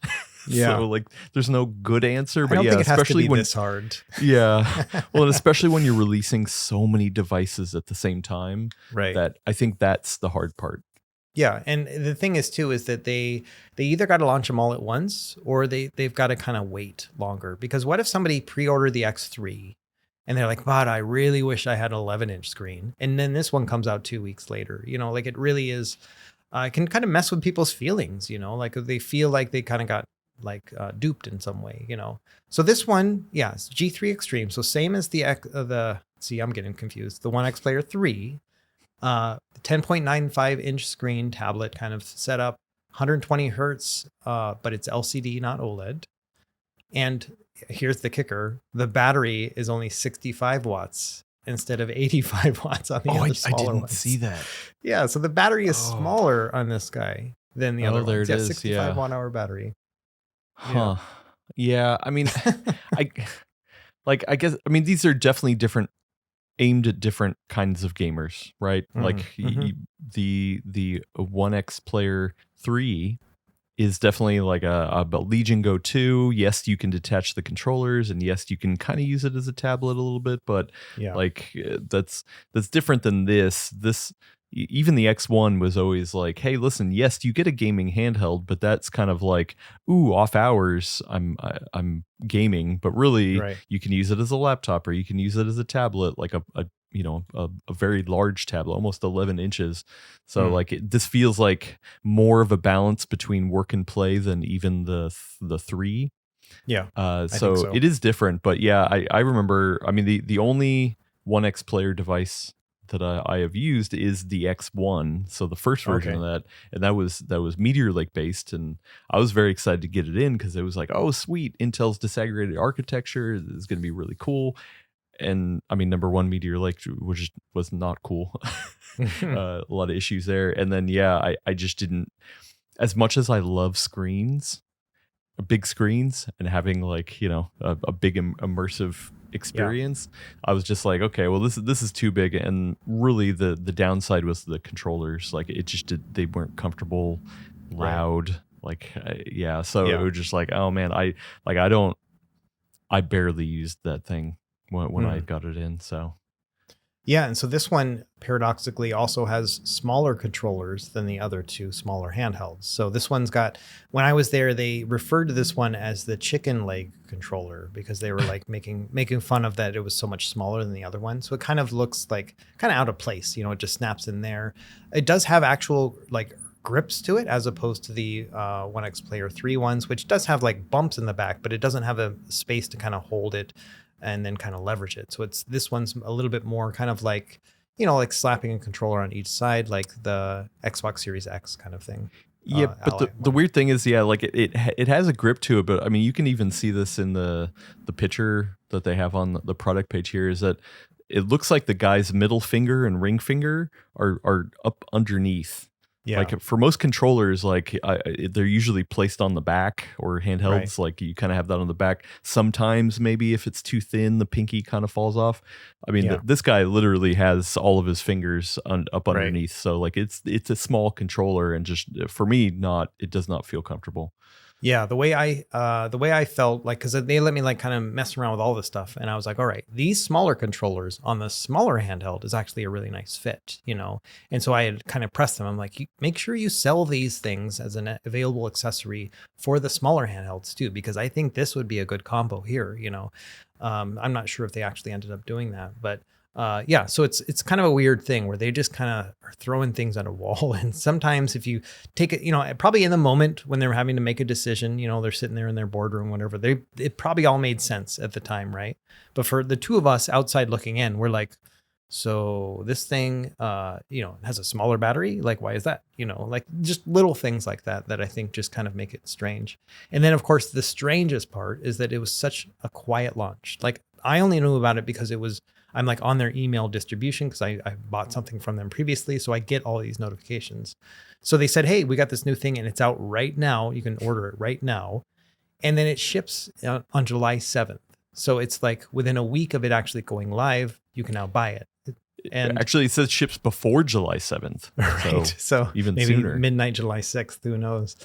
Yeah. So like, there's no good answer. But I don't yeah, think it has especially to be when this hard. Yeah. Well, and especially when you're releasing so many devices at the same time. Right. That I think that's the hard part. Yeah, and the thing is too is that they either got to launch them all at once or they've got to kind of wait longer. Because what if somebody pre-ordered the X3 and they're like, "But I really wish I had an 11-inch screen," and then this one comes out 2 weeks later. You know, like it really is. It can kind of mess with people's feelings. You know, like they feel like they kind of got like duped in some way. You know, so this one, yeah, it's G3 Extreme. So same as the see, I'm getting confused. The OneXPlayer 3. 10.95 inch screen tablet kind of setup, 120 hertz, but it's LCD, not OLED. And here's the kicker. The battery is only 65 watts instead of 85 watts on the other smaller I didn't ones. see that. Yeah, so the battery is smaller on this guy than the other there ones. it is, 65 watt hour battery. Huh. Yeah, I mean, I guess, these are definitely aimed at different kinds of gamers, right? Like the OneXPlayer 3 is definitely like a Legion Go 2. Yes, you can detach the controllers, and yes, you can kind of use it as a tablet a little bit, but like that's different than this. Even the X1 was always like, hey, listen, yes, you get a gaming handheld, but that's kind of like, ooh, off hours, I'm gaming, but really you can use it as a laptop or you can use it as a tablet, like a very large tablet, almost 11 inches. So like this feels like more of a balance between work and play than even the 3. Yeah. So it is different, but yeah, I remember, the only OneXPlayer device that I have used is the X1, so the first version of that, and that was Meteor Lake based, and I was very excited to get it in because it was like, oh sweet, Intel's disaggregated architecture is going to be really cool. And number one, Meteor Lake was not cool. A lot of issues there, and then I just didn't, as much as I love big screens and having like a big immersive experience, I was just like, okay, well this is too big, and really the downside was the controllers. Like they weren't comfortable, loud, so it was just like, oh man, I barely used that thing when I got it in. So Yeah, and so this one paradoxically also has smaller controllers than the other two smaller handhelds. So this one's got, when I was there, they referred to this one as the chicken leg controller because they were like making fun of that it was so much smaller than the other one. So it kind of looks like kind of out of place, you know, it just snaps in there. It does have actual like grips to it as opposed to the OneXPlayer 3 ones, which does have like bumps in the back, but it doesn't have a space to kind of hold it and then kind of leverage it. So this one's a little bit more kind of like, you know, like slapping a controller on each side, like the Xbox Series X kind of thing. Yeah, but the weird thing is, yeah, like it has a grip to it, but I mean, you can even see this in the picture that they have on the product page here, is that it looks like the guy's middle finger and ring finger are up underneath. Yeah. Like for most controllers, like they're usually placed on the back, or handhelds, Right. like you kind of have that on the back. Sometimes maybe if it's too thin, the pinky kind of falls off. I mean, Yeah. this guy literally has all of his fingers up Right. underneath. So like it's a small controller, and just for me, it does not feel comfortable. Yeah, the way I felt like, because they let me like kind of mess around with all this stuff, and I was like, all right, these smaller controllers on the smaller handheld is actually a really nice fit, you know. And so I had kind of pressed them. I'm like, make sure you sell these things as an available accessory for the smaller handhelds too, because I think this would be a good combo here, you know. I'm not sure if they actually ended up doing that, but yeah, so it's kind of a weird thing where they just kind of are throwing things at a wall. And sometimes if you take it, you know, probably in the moment when they're having to make a decision, you know, they're sitting there in their boardroom, whatever, it probably all made sense at the time, right? But for the two of us outside looking in, we're like, so this thing, you know, has a smaller battery. Like, why is that? You know, like just little things like that I think just kind of make it strange. And then, of course, the strangest part is that it was such a quiet launch. Like, I only knew about it because I'm like on their email distribution because I bought something from them previously. So I get all these notifications. So they said, hey, we got this new thing and it's out right now. You can order it right now. And then it ships on July 7th. So it's like within a week of it actually going live, you can now buy it. And actually, it says ships before July 7th. Right. So even maybe sooner. Midnight July 6th, who knows?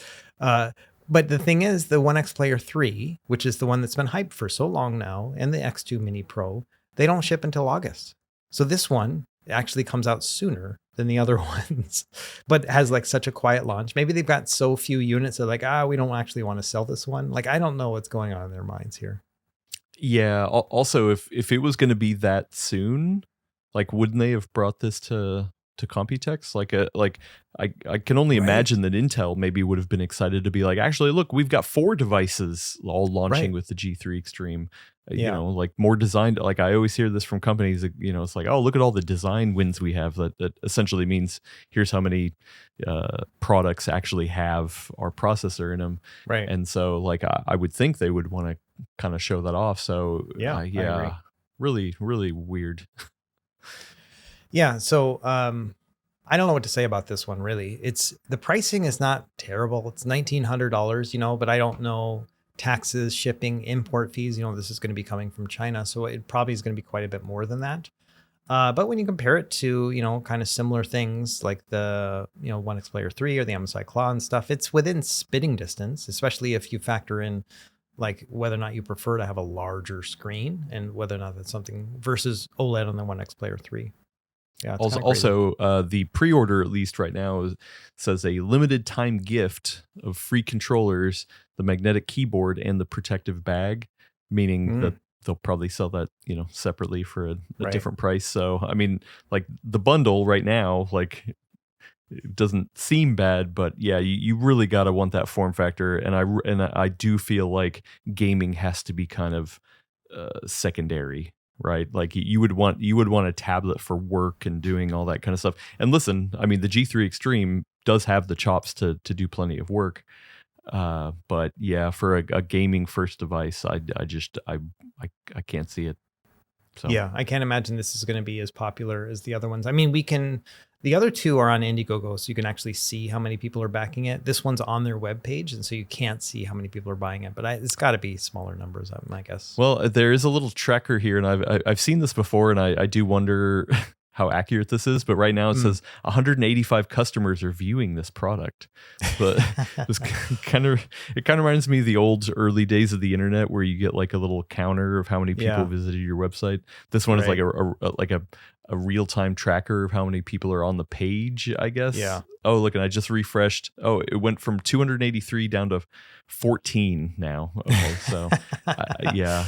But the thing is, the OneXPlayer 3, which is the one that's been hyped for so long now, and the X2 Mini Pro, they don't ship until August. So this one actually comes out sooner than the other ones, but has like such a quiet launch. Maybe they've got so few units that like, we don't actually want to sell this one. Like, I don't know what's going on in their minds here. Yeah. Also, if it was going to be that soon, like, wouldn't they have brought this to Computex? I can only imagine that Intel maybe would have been excited to be like, actually, look, we've got 4 devices all launching with the G3 Extreme. You know, like more designed. Like, I always hear this from companies, you know, it's like, oh, look at all the design wins we have. That essentially means here's how many products actually have our processor in them. Right. And so, like, I would think they would want to kind of show that off. So yeah, really, really weird. Yeah. So I don't know what to say about this one, really. The pricing is not terrible. It's $1,900, you know, but I don't know taxes, shipping, import fees. You know, this is going to be coming from China. So it probably is going to be quite a bit more than that. But when you compare it to, you know, kind of similar things like the, you know, OneXPlayer 3 or the MSI Claw and stuff, it's within spitting distance, especially if you factor in like whether or not you prefer to have a larger screen and whether or not that's something versus OLED on the OneXPlayer 3. Yeah. Also, the pre-order, at least right now, says a limited time gift of free controllers, the magnetic keyboard, and the protective bag, meaning that they'll probably sell that, you know, separately for a different price. So, I mean, like the bundle right now, like, it doesn't seem bad, but yeah, you really gotta want that form factor, and I do feel like gaming has to be kind of secondary. Right, like you would want a tablet for work and doing all that kind of stuff. And listen, I mean, the G3 Extreme does have the chops to do plenty of work, but yeah, for a gaming first device, I can't see it. So. Yeah, I can't imagine this is going to be as popular as the other ones. I mean, the other two are on Indiegogo, so you can actually see how many people are backing it. This one's on their webpage, and so you can't see how many people are buying it. But it's got to be smaller numbers, I guess. Well, there is a little tracker here, and I've seen this before, and I do wonder how accurate this is. But right now it says 185 customers are viewing this product. But it kind of reminds me of the old early days of the internet where you get like a little counter of how many people visited your website. This one is like a real-time tracker of how many people are on the page, I guess. Yeah. Oh, look, and I just refreshed. Oh, it went from 283 down to 14 now. Oh, so yeah.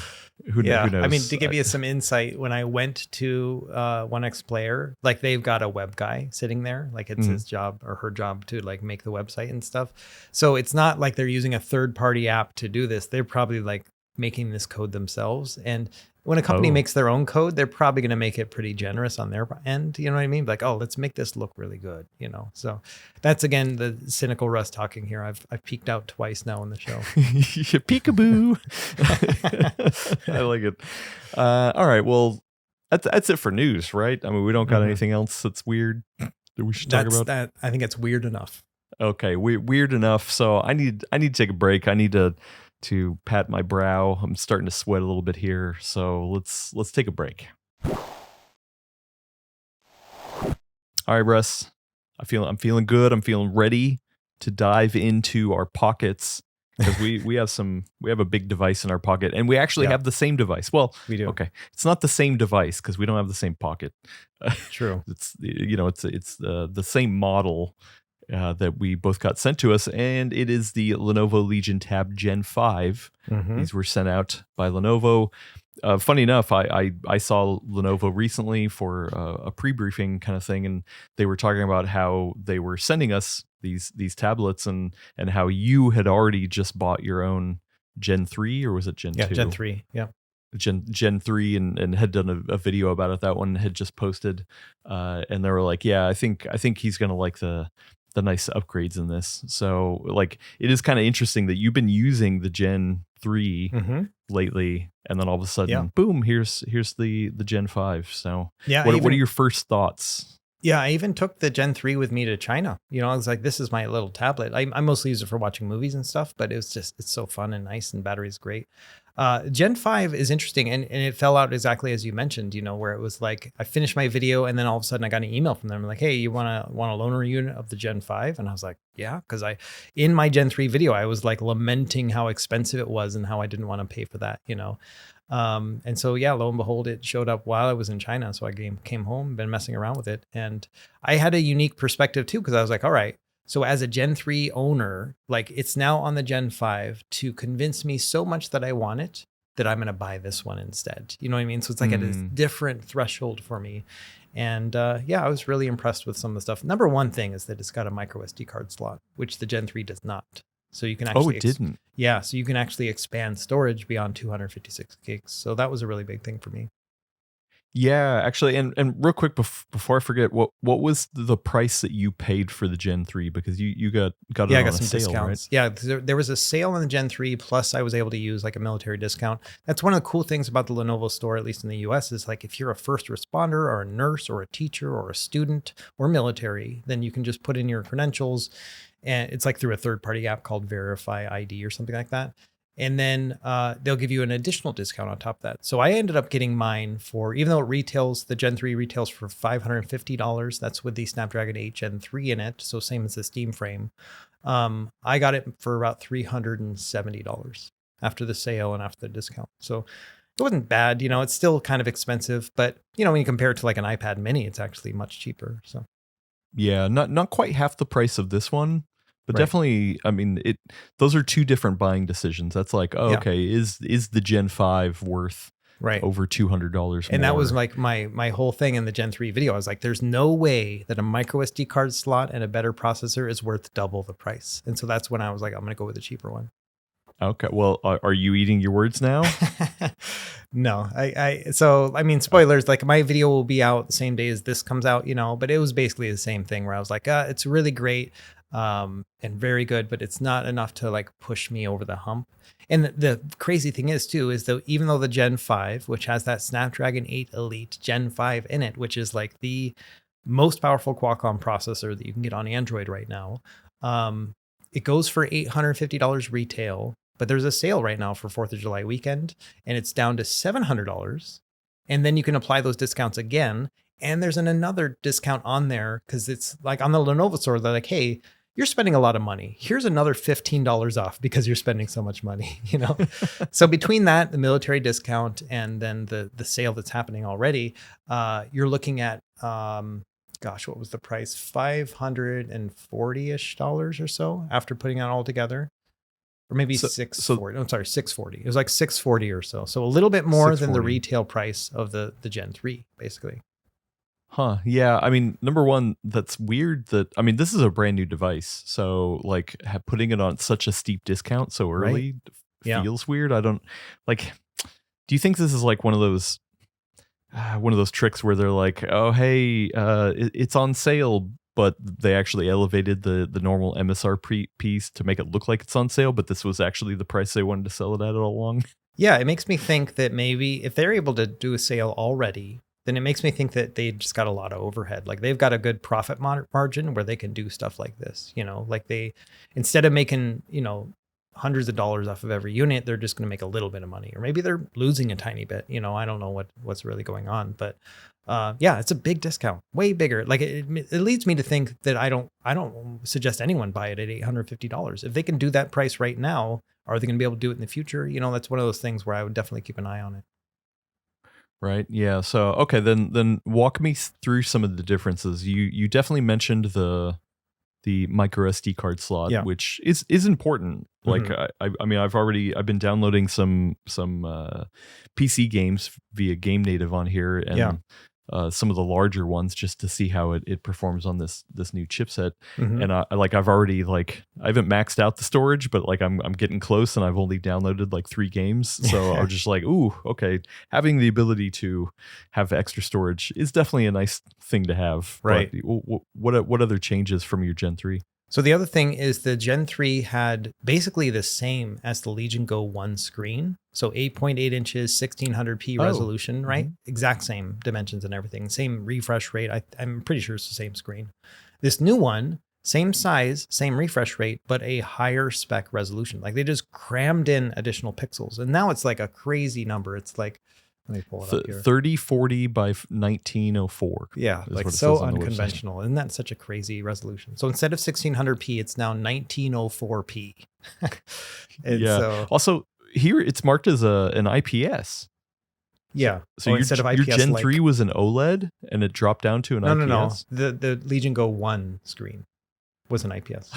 Who knows? I mean, to give you some insight, when I went to OneXPlayer, like they've got a web guy sitting there, like it's his job or her job to like make the website and stuff. So it's not like they're using a third-party app to do this. They're probably like making this code themselves. And when a company makes their own code, they're probably going to make it pretty generous on their end. You know what I mean? Like, oh, let's make this look really good. You know, so that's again the cynical Russ talking here. I've peeked out twice now on the show. Peekaboo. I like it. All right. Well, that's it for news, right? I mean, we don't got anything else that's weird that we should talk about. That I think it's weird enough. Okay, weird enough. So I need to take a break. I need to pat my brow. I'm starting to sweat a little bit here. So let's take a break. All right, Russ. I'm feeling good. I'm feeling ready to dive into our pockets because we have a big device in our pocket, and we actually have the same device. Well, we do. Okay, it's not the same device because we don't have the same pocket. True. It's the same model. That we both got sent to us, and it is the Lenovo Legion Tab Gen 5. These were sent out by Lenovo. Funny enough, I saw Lenovo recently for a pre-briefing kind of thing, and they were talking about how they were sending us these tablets and how you had already just bought your own Gen 3, or was it Gen 2? Yeah, Gen 3, yeah. Gen 3 and had done a video about it. That one had just posted, and they were like, yeah, I think he's going to like the nice upgrades in this. So like it is kind of interesting that you've been using the Gen 3 lately, and then all of a sudden, boom, here's the Gen 5. So yeah, what are your first thoughts? Yeah, I even took the Gen 3 with me to China. You know, I was like, this is my little tablet. I mostly use it for watching movies and stuff, but it's so fun and nice, and battery's great. Gen 5 is interesting, and it fell out exactly as you mentioned, you know, where it was like, I finished my video, and then all of a sudden I got an email from them like, hey, you want a loaner unit of the Gen 5? And I was like, yeah, because in my Gen 3 video, I was like lamenting how expensive it was and how I didn't want to pay for that, you know. And so, yeah, lo and behold, it showed up while I was in China. So I came home, been messing around with it. And I had a unique perspective too, because I was like, all right, so as a Gen 3 owner, like it's now on the Gen 5 to convince me so much that I want it, that I'm going to buy this one instead. You know what I mean? So it's like at a different threshold for me. And yeah, I was really impressed with some of the stuff. Number one thing is that it's got a micro SD card slot, which the Gen 3 does not. So you can actually... Oh, it didn't? Yeah, so you can actually expand storage beyond 256 gigs. So that was a really big thing for me. Yeah, actually, and real quick before I forget, what was the price that you paid for the Gen 3? Because you got it on I got a some sale, discounts. right? Yeah, there was a sale on the Gen 3, plus I was able to use like a military discount. That's one of the cool things about the Lenovo store, at least in the US, is like if you're a first responder or a nurse or a teacher or a student or military, then you can just put in your credentials, and it's like through a third-party app called Verify ID or something like that. And then they'll give you an additional discount on top of that. So I ended up getting mine for, even though it retails, the Gen 3 retails for $550. That's with the Snapdragon 8 Gen 3 in it. So same as the Steam frame. I got it for about $370 after the sale and after the discount. So it wasn't bad. You know, it's still kind of expensive, but you know, when you compare it to like an iPad mini, it's actually much cheaper. So yeah, not quite half the price of this one. But definitely, I mean, those are two different buying decisions. That's like, okay, is the Gen 5 worth over $200 more? And that was like my whole thing in the Gen 3 video. I was like, there's no way that a micro SD card slot and a better processor is worth double the price. And so that's when I was like, I'm going to go with the cheaper one. Okay. Well, are you eating your words now? No, so I mean, spoilers, like my video will be out the same day as this comes out, you know, but it was basically the same thing where I was like, it's really great. And very good, but it's not enough to like push me over the hump. And the crazy thing is too, is that even though the Gen 5, which has that Snapdragon 8 Elite Gen 5 in it, which is like the most powerful Qualcomm processor that you can get on Android right now, it goes for $850 retail, but there's a sale right now for 4th of July weekend, and it's down to $700. And then you can apply those discounts again. And there's another discount on there because it's like on the Lenovo store, they're like, hey, you're spending a lot of money. Here's another $15 off because you're spending so much money, you know? So between that, the military discount, and then the sale that's happening already, you're looking at, gosh, what was the price? $540-ish or so after putting it all together. Or maybe 640. I'm sorry, 640. It was like 640 or so. So a little bit more than the retail price of the Gen 3, basically. Huh. Yeah. I mean, number one, that's weird that, I mean, this is a brand new device. So like putting it on such a steep discount so early feels weird. I don't like, do you think this is like one of those tricks where they're like, oh, hey, it's on sale, but they actually elevated the normal MSRP piece to make it look like it's on sale, but this was actually the price they wanted to sell it at all along? Yeah, it makes me think that maybe if they're able to do a sale already, then it makes me think that they just got a lot of overhead. Like they've got a good profit margin where they can do stuff like this, you know, like they, instead of making, you know, hundreds of dollars off of every unit, they're just going to make a little bit of money, or maybe they're losing a tiny bit. You know, I don't know what's really going on, but yeah, it's a big discount, way bigger. Like it leads me to think that I don't suggest anyone buy it at $850. If they can do that price right now, are they going to be able to do it in the future? You know, that's one of those things where I would definitely keep an eye on it. Right. Yeah. So, okay, then walk me through some of the differences. You definitely mentioned the micro SD card slot, which is important. Like I mean, I've been downloading some PC games via Game Native on here, and some of the larger ones just to see how it performs on this new chipset. And I haven't maxed out the storage, but like I'm getting close, and I've only downloaded like 3 games. So I was just like, ooh, okay, having the ability to have extra storage is definitely a nice thing to have. Right. But what other changes from your Gen 3? So the other thing is the Gen 3 had basically the same as the Legion Go 1 screen. So 8.8 inches, 1600p resolution, right? Exact same dimensions and everything. Same refresh rate. I'm pretty sure it's the same screen. This new one, same size, same refresh rate, but a higher spec resolution. Like they just crammed in additional pixels. And now it's like a crazy number. It's like, let me pull it up here. 3040 by 1904. Yeah, like so unconventional. Isn't that such a crazy resolution? So instead of 1600p, it's now 1904p. So, also, here it's marked as an IPS. Yeah. So instead of IPS, your Gen 3 was an OLED, and it dropped down to an IPS? No. The Legion Go 1 screen was an IPS.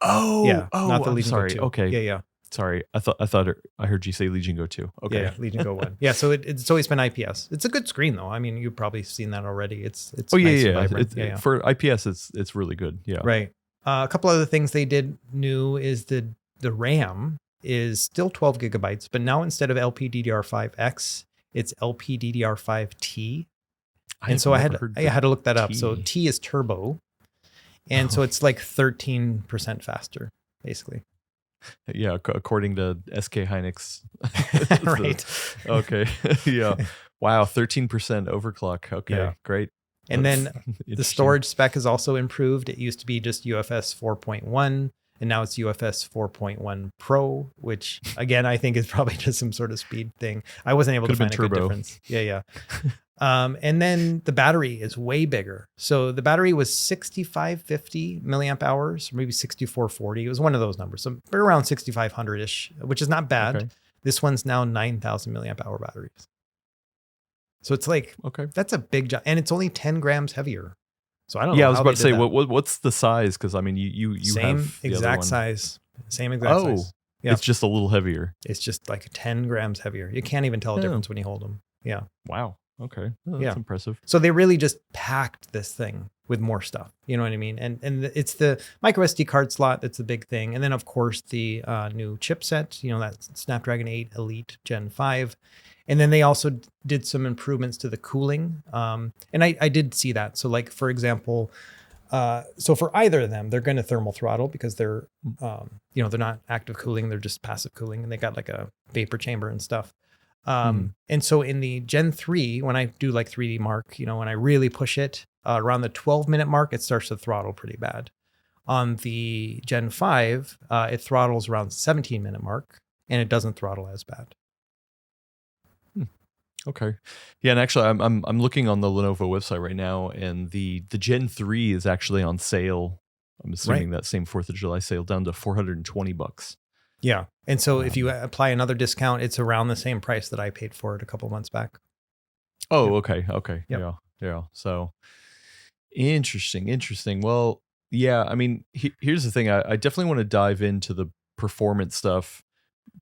Not the Legion Go 2. Okay. Yeah. Sorry, I heard you say Legion Go 2. Okay. Yeah, Legion Go 1. Yeah, so it's always been IPS. It's a good screen though. I mean, you've probably seen that already. It's nice and vibrant. For IPS, it's really good. Yeah. Right. A couple other things they did new is the RAM is still 12 gigabytes, but now instead of LPDDR5X, it's LPDDR5T. And so I had to look that up. So T is turbo, and so it's like 13% faster, basically. Yeah, according to SK Hynix. Right. Okay. Yeah. Wow, 13% overclock. Okay, great. And then the storage spec is also improved. It used to be just UFS 4.1, and now it's UFS 4.1 Pro, which again, I think is probably just some sort of speed thing. I wasn't able to find a good difference. Yeah. And then the battery is way bigger. So the battery was 6550 milliamp hours, or maybe 6440. It was one of those numbers. So around 6500-ish, which is not bad. Okay. This one's now 9000 milliamp hour batteries. So it's like, that's a big jump. And it's only 10 grams heavier. So I don't know. Yeah, I was about to say, what's the size? Because I mean, you same have the exact size. Same exact size. Yeah. It's just a little heavier. It's just like 10 grams heavier. You can't even tell a difference when you hold them. Yeah. Wow. Okay. That's impressive. So they really just packed this thing with more stuff. You know what I mean? And it's the micro SD card slot that's the big thing. And then, of course, the new chipset, you know, that Snapdragon 8 Elite Gen 5. And then they also did some improvements to the cooling. And I did see that. So like, for example, so for either of them, they're going to thermal throttle because they're, they're not active cooling. They're just passive cooling. And they got like a vapor chamber and stuff. And so in the Gen 3, when I do like 3D Mark, when I really push it around the 12-minute mark, it starts to throttle pretty bad. On the Gen 5, it throttles around 17-minute mark, and it doesn't throttle as bad. Okay. Yeah, and actually I'm looking on the Lenovo website right now, and the Gen 3 is actually on sale I'm assuming that same 4th of July sale down to $420. Yeah. And so if you apply another discount, it's around the same price that I paid for it a couple months back. Oh, okay. Okay. Yep. Yeah. So interesting. Well, yeah, I mean, here's the thing. I definitely want to dive into the performance stuff,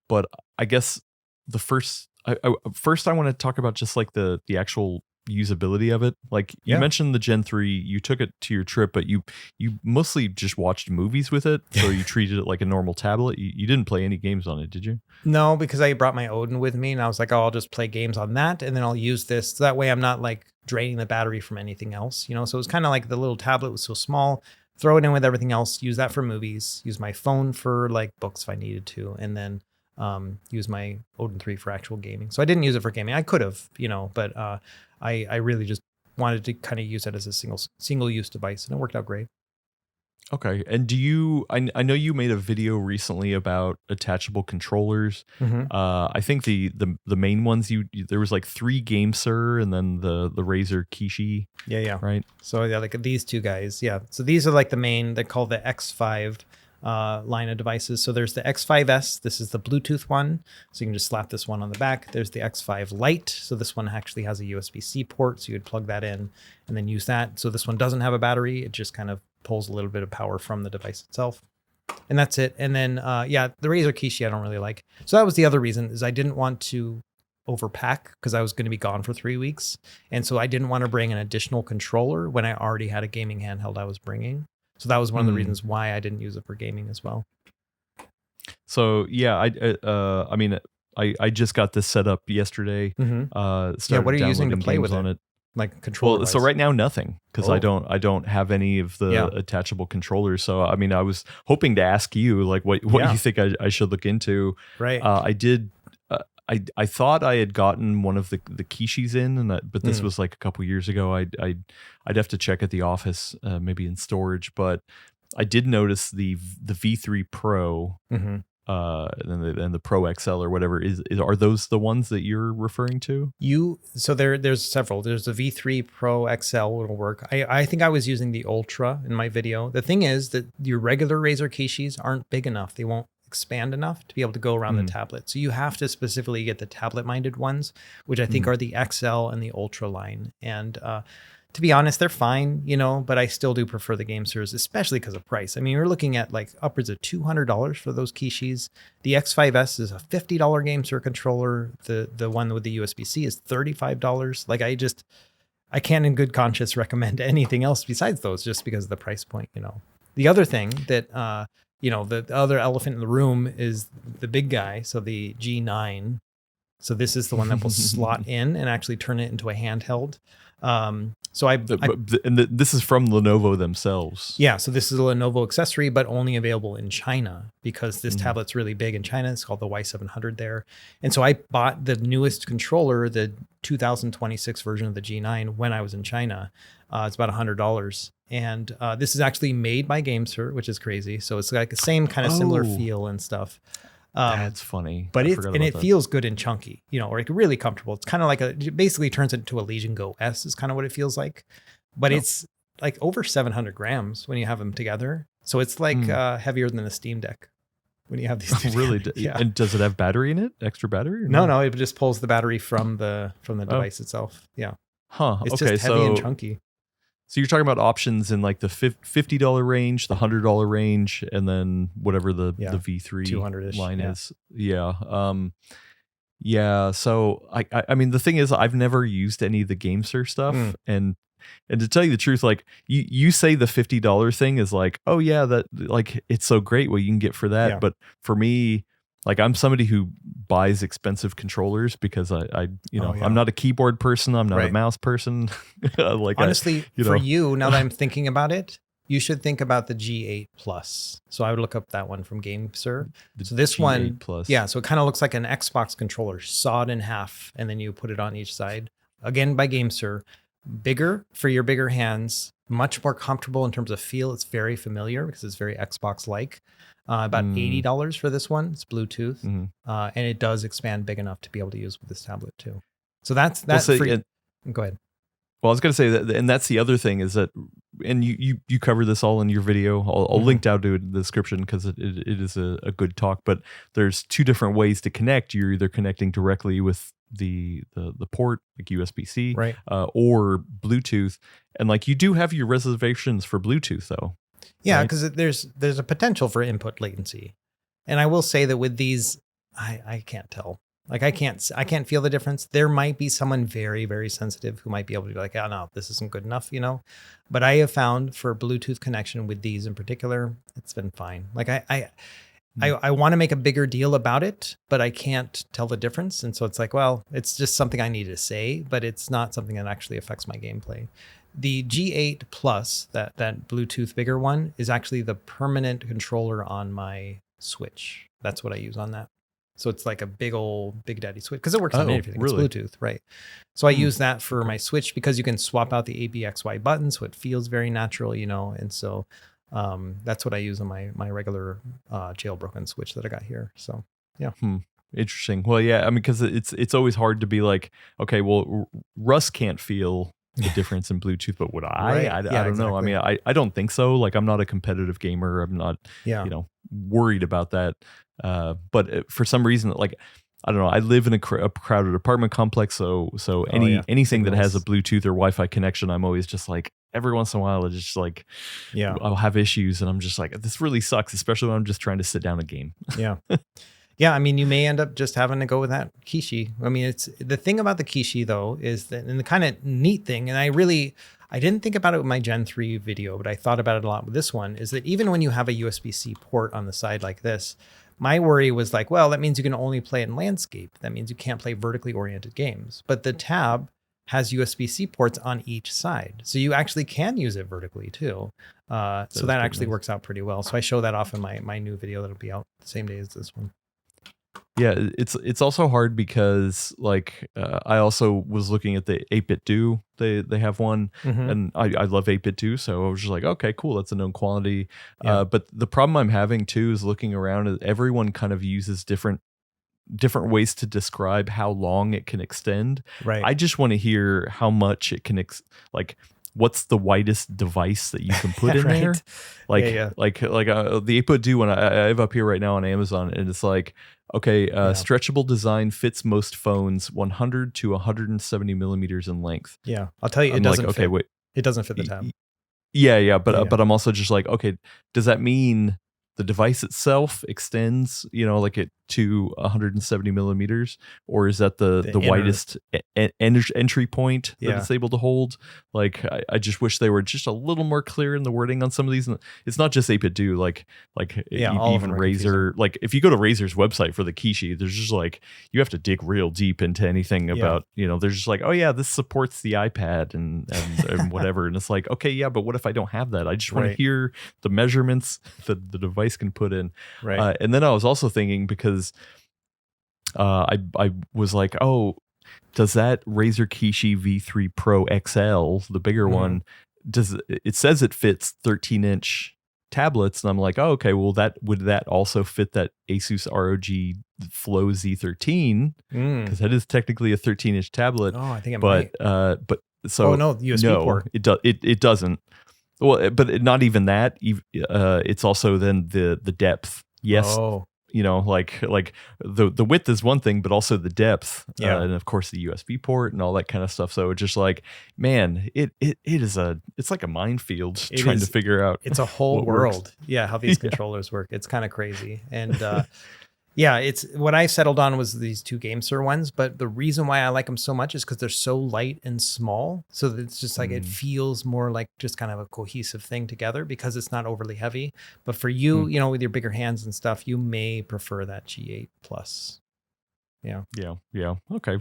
but I guess the first I want to talk about just like the actual usability of it. Like you mentioned the Gen 3, you took it to your trip, but you mostly just watched movies with it, so you treated it like a normal tablet. You didn't play any games on it, did you? No, because I brought my Odin with me and I was like, oh, I'll just play games on that and then I'll use this. So that way I'm not like draining the battery from anything else, So it was kind of like the little tablet was so small, throw it in with everything else, use that for movies, use my phone for like books if I needed to, and then use my Odin 3 for actual gaming. So I didn't use it for gaming. I could have, but I really just wanted to kind of use it as a single use device, and it worked out great. Okay. And do you, I know you made a video recently about attachable controllers. I think the main ones there was like 3 GameSir and then the Razer Kishi. Yeah. Right. So yeah, like these 2 guys. Yeah. So these are like the main, they're called the X5 line of devices. So there's the X5S. This is the Bluetooth one. So you can just slap this one on the back. There's the X5 Lite. So this one actually has a USB-C port. So you would plug that in and then use that. So this one doesn't have a battery. It just kind of pulls a little bit of power from the device itself. And that's it. And then, the Razer Kishi I don't really like. So that was the other reason, is I didn't want to overpack because I was going to be gone for 3 weeks. And so I didn't want to bring an additional controller when I already had a gaming handheld I was bringing. So that was one of the reasons why I didn't use it for gaming as well. So yeah, I just got this set up yesterday. What are you using to play with it? Like controller? Well, so right now nothing, because I don't have any of the attachable controllers. So I mean, I was hoping to ask you like what you think I should look into. Right. I did. I thought I had gotten one of the Kishis in, but this was like a couple years ago. I'd have to check at the office, maybe in storage. But I did notice the V3 Pro. And the Pro XL or whatever are those the ones that you're referring to? So there's several. There's the V3 Pro XL will work. I think I was using the Ultra in my video. The thing is that your regular Razer Kishis aren't big enough. They won't expand enough to be able to go around the tablet. So you have to specifically get the tablet minded ones, which I think are the XL and the Ultra line. And to be honest, they're fine, but I still do prefer the GameSirs, especially because of price. I mean, you're looking at like upwards of $200 for those Kishis. The X5S is a $50 GameSir controller. The one with the USB-C is $35. Like I can't in good conscience recommend anything else besides those just because of the price point, The other thing that, the other elephant in the room is the big guy. So the G9. So this is the one that will slot in and actually turn it into a handheld. This is from Lenovo themselves. Yeah, so this is a Lenovo accessory, but only available in China because this tablet's really big in China. It's called the Y700 there. And so I bought the newest controller, the 2026 version of the G9 when I was in China. It's about $100. And this is actually made by GameSir, which is crazy. So it's like the same kind of similar feel and stuff. That's funny. But it feels good and chunky, or like really comfortable. It's kind of like it basically turns into a Legion Go S is kind of what it feels like. But it's like over 700 grams when you have them together. So it's like heavier than a Steam Deck when you have these two really? Yeah. And does it have battery in it? Extra battery? No, it just pulls the battery from the device itself. Yeah. Huh. It's just heavy and chunky. So you're talking about options in like the $50 range, the $100 range, and then whatever the V3 200-ish line is. Yeah. So I mean, the thing is, I've never used any of the GameSir stuff, and to tell you the truth, like you say the $50 thing is like, oh yeah, that like it's so great what you can get for that. Yeah. But for me, like I'm somebody who buys expensive controllers because I'm not a keyboard person. I'm not a mouse person. Like honestly, for you, now that I'm thinking about it, you should think about the G8 Plus. So I would look up that one from GameSir. So this G8 one, Plus. Yeah. So it kind of looks like an Xbox controller, sawed in half, and then you put it on each side. Again, by GameSir. Bigger for your bigger hands, much more comfortable in terms of feel. It's very familiar because it's very Xbox-like. About $80 for this one. It's Bluetooth, and it does expand big enough to be able to use with this tablet too. So that's free. Go ahead. Well, I was going to say that, and that's the other thing is that and you cover this all in your video. I'll link down to it in the description because it is a good talk. But there's two different ways to connect. You're either connecting directly with the port, like USB-C, right, or Bluetooth. And like you do have your reservations for Bluetooth though. Yeah, because there's a potential for input latency, and I will say that with these, I can't tell. Like I can't feel the difference. There might be someone very, very sensitive who might be able to be like, oh no, this isn't good enough, But I have found for Bluetooth connection with these in particular, it's been fine. Like I want to make a bigger deal about it, but I can't tell the difference. And so it's like, well, it's just something I need to say, but it's not something that actually affects my gameplay. The G8 Plus, that Bluetooth bigger one, is actually the permanent controller on my Switch. That's what I use on that. So it's like a big daddy Switch because it works on anything. Really? It's Bluetooth, right? So I use that for my Switch because you can swap out the ABXY button, so it feels very natural, And so that's what I use on my regular jailbroken Switch that I got here. So yeah. Interesting. Well, yeah, I mean, because it's always hard to be like, okay, well, Russ can't feel the difference in Bluetooth, but would I? Right. I don't know. I mean, I don't think so. Like, I'm not a competitive gamer. I'm not, worried about that. But for some reason, like, I don't know. I live in a crowded apartment complex, so anything that has a Bluetooth or Wi-Fi connection, I'm always just like, every once in a while, it's just like, I'll have issues, and I'm just like, this really sucks, especially when I'm just trying to sit down a game. Yeah. Yeah, I mean, you may end up just having to go with that Kishi. I mean, it's the thing about the Kishi though is that, and the kind of neat thing, and I didn't think about it with my Gen 3 video, but I thought about it a lot with this one, is that even when you have a USB-C port on the side like this, my worry was like, well, that means you can only play in landscape. That means you can't play vertically oriented games. But the Tab has USB-C ports on each side. So you actually can use it vertically too. So that actually works out pretty well. So I show that off in my new video that'll be out the same day as this one. Yeah, it's also hard because like I also was looking at the 8-bit Do. They have one, and I love 8-bit Do, so I was just like, okay, cool, that's a known quantity. Yeah. But the problem I'm having too is looking around, is everyone kind of uses different ways to describe how long it can extend. Right. I just want to hear how much it can like. What's the widest device that you can put in there? Like, like the 8-bit Do one I have up here right now on Amazon, and it's like, okay, stretchable design fits most phones 100 to 170 millimeters in length. Yeah, I'll tell you, it doesn't fit. Okay, wait, it doesn't fit the Tab. But I'm also just like, okay, does that mean the device itself extends, like it to 170 millimeters, or is that the widest entry point that it's able to hold? Like, I just wish they were just a little more clear in the wording on some of these. It's not just 8-bit Do, like even Razer. Like, if you go to Razer's website for the Kishi, there's just like, you have to dig real deep into anything about, they're just like, oh yeah, this supports the iPad and whatever. And it's like, okay, yeah, but what if I don't have that? I just want to hear the measurements that the device can put in. Right. And then I was also thinking, because I was like, oh, does that Razer Kishi V3 Pro XL, the bigger one, it says it fits 13-inch tablets, and I'm like, oh, okay, well, would that also fit that Asus ROG Flow Z13, because that is technically a 13-inch tablet. Oh, I think it might. But so no, USB port. It doesn't. Well, but not even that. It's also then the depth. Yes. Oh. Like the width is one thing, but also the depth, and of course the USB port and all that kind of stuff. So it's just like, man, it's like a minefield trying to figure out. It's a whole world, how these controllers work. It's kind of crazy, and it's what I settled on was these two GameSir ones. But the reason why I like them so much is because they're so light and small. So that it's just like, it feels more like just kind of a cohesive thing together because it's not overly heavy. But for you, with your bigger hands and stuff, you may prefer that G8 Plus. Yeah. Okay,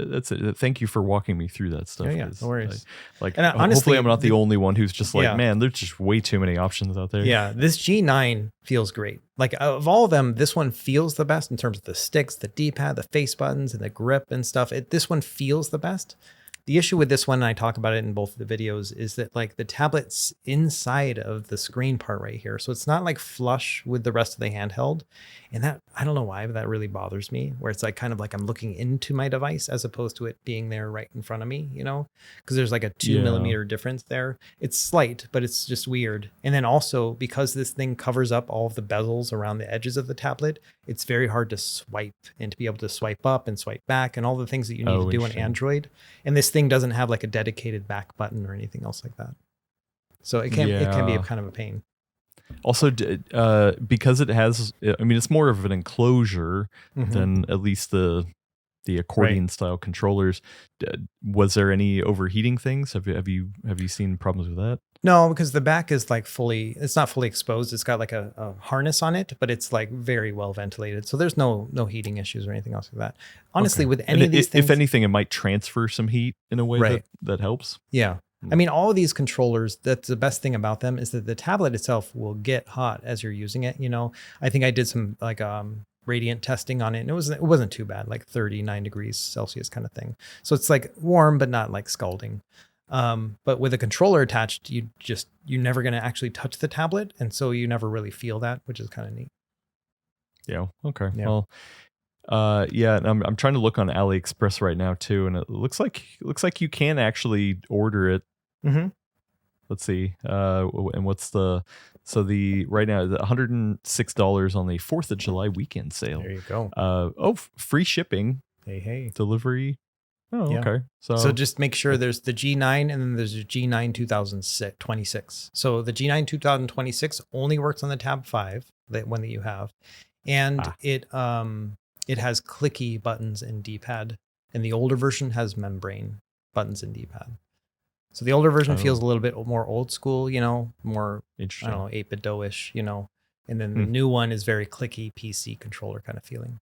that's it. Thank you for walking me through that stuff. Yeah, no worries. And honestly, hopefully I'm not the only one who's just like, man, there's just way too many options out there. Yeah, this G9 feels great. Like, of all of them, this one feels the best in terms of the sticks, the D-pad, the face buttons, and the grip and stuff. This one feels the best. The issue with this one, and I talk about it in both of the videos, is that like the tablet's inside of the screen part right here. So it's not like flush with the rest of the handheld. And that, I don't know why, but that really bothers me, where it's like kind of like I'm looking into my device as opposed to it being there right in front of me, you know, because there's like a 2 millimeter difference there. It's slight, but it's just weird. And then also because this thing covers up all of the bezels around the edges of the tablet, it's very hard to swipe and to be able to swipe up and swipe back and all the things that you need to do on Android. And this thing doesn't have like a dedicated back button or anything else like that. So it can be a kind of a pain. Also, because it has, I mean, it's more of an enclosure than at least the accordion style controllers. Was there any overheating things? Have you seen problems with that? No, because the back is like it's not fully exposed. It's got like a harness on it, but it's like very well ventilated. So there's no heating issues or anything else like that. Honestly, with any of these things, if anything, it might transfer some heat in a way that helps. Yeah. I mean, all of these controllers, that's the best thing about them is that the tablet itself will get hot as you're using it. You know, I think I did some like radiant testing on it, and it wasn't too bad, like 39 degrees Celsius kind of thing. So it's like warm, but not like scalding. But with a controller attached, you're never going to actually touch the tablet. And so you never really feel that, which is kind of neat. Yeah. Okay. Yeah. Well, and I'm trying to look on AliExpress right now too, and it looks like you can actually order it. Let's see. And what's right now the $106 on the 4th of July weekend sale. There you go. Free shipping. Hey. Delivery. Oh, yeah. Okay. So just make sure there's the G9 and then there's a G9 2026. So the G9 2026 only works on the Tab 5, that one that you have, and it has clicky buttons and D-pad, and the older version has membrane buttons and D-pad. So the older version feels a little bit more old school, you know, more, I don't know, 8-bit dough-ish, you know, and then the new one is very clicky PC controller kind of feeling.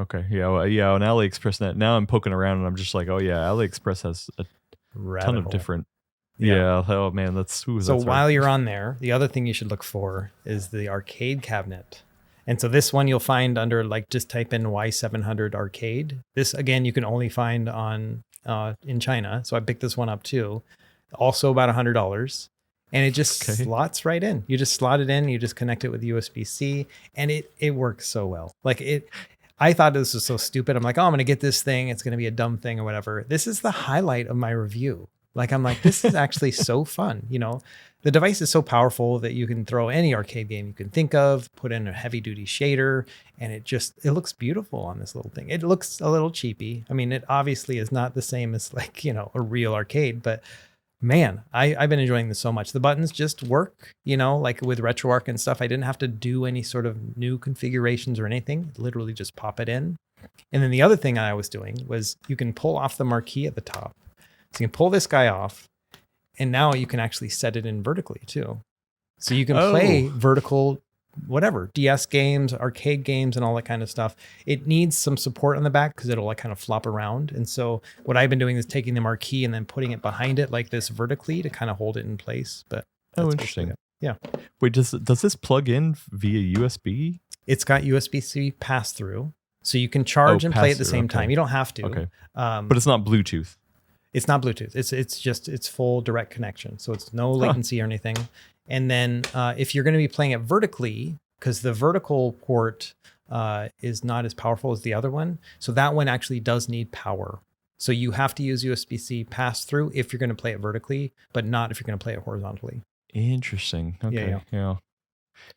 Okay. Yeah. On AliExpress now I'm poking around and I'm just like, oh yeah, AliExpress has a ton of different. Yeah. Oh man, that's while you're on there, the other thing you should look for is the arcade cabinet. And so this one you'll find under like just type in Y700 arcade. This again you can only find on in China. So I picked this one up too. Also about $100. And it just slots right in. You just slot it in, you just connect it with USB-C, and it works so well. Like I thought this was so stupid. I'm like, oh, I'm going to get this thing. It's going to be a dumb thing or whatever. This is the highlight of my review. Like, I'm like, this is actually so fun. You know, the device is so powerful that you can throw any arcade game you can think of, put in a heavy duty shader, and it looks beautiful on this little thing. It looks a little cheapy. I mean, it obviously is not the same as like, you know, a real arcade, but man, I've been enjoying this so much. The buttons just work, you know, like with RetroArch and stuff. I didn't have to do any sort of new configurations or anything. Literally just pop it in. And then the other thing I was doing was you can pull off the marquee at the top. So you can pull this guy off, and now you can actually set it in vertically too. So you can play vertical, whatever, DS games, arcade games, and all that kind of stuff. It needs some support on the back because it'll like kind of flop around. And so what I've been doing is taking the marquee and then putting it behind it like this vertically to kind of hold it in place. But interesting. Yeah. Wait, does this plug in via USB? It's got USB-C pass through, so you can charge and play at the same time. You don't have to. Okay. But it's not Bluetooth. It's not Bluetooth. It's full direct connection. So it's no latency or anything. And then if you're going to be playing it vertically, because the vertical port is not as powerful as the other one. So that one actually does need power. So you have to use USB-C pass through if you're going to play it vertically, but not if you're going to play it horizontally. Interesting. Okay. Yeah.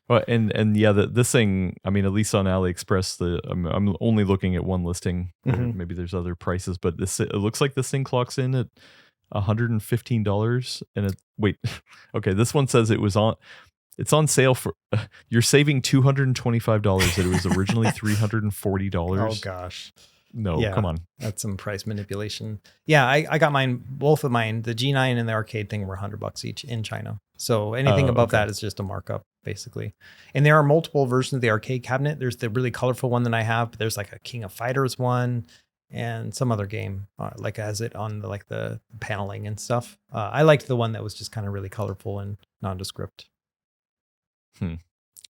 Well, and yeah, this thing, I mean, at least on AliExpress, I'm only looking at one listing. Maybe there's other prices, but it looks like this thing clocks in at $115. And okay, this one says it's on sale for, you're saving $225 that it was originally $340. Oh gosh. No, come on. That's some price manipulation. Yeah, I got both of mine, the G9 and the arcade thing were $100 each in China. So anything above that is just a markup, basically. And there are multiple versions of the arcade cabinet. There's the really colorful one that I have, but there's like a King of Fighters one and some other game like has it on the paneling and stuff. I liked the one that was just kind of really colorful and nondescript.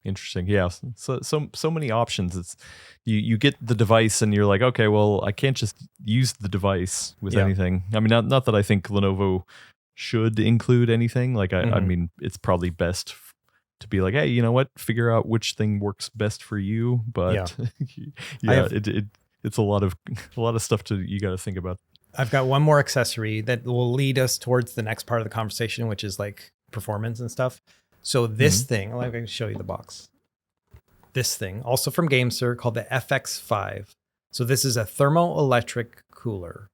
Interesting. Yeah. So many options. It's you get the device and you're like, okay, well, I can't just use the device with anything. I mean, not that I think Lenovo should include anything. Like I mean, it's probably best to be like, hey, you know what? Figure out which thing works best for you. But it's a lot of stuff you got to think about. I've got one more accessory that will lead us towards the next part of the conversation, which is like performance and stuff. So this thing, I'm going to show you the box. This thing, also from GameSir, called the FX5. So this is a thermoelectric cooler.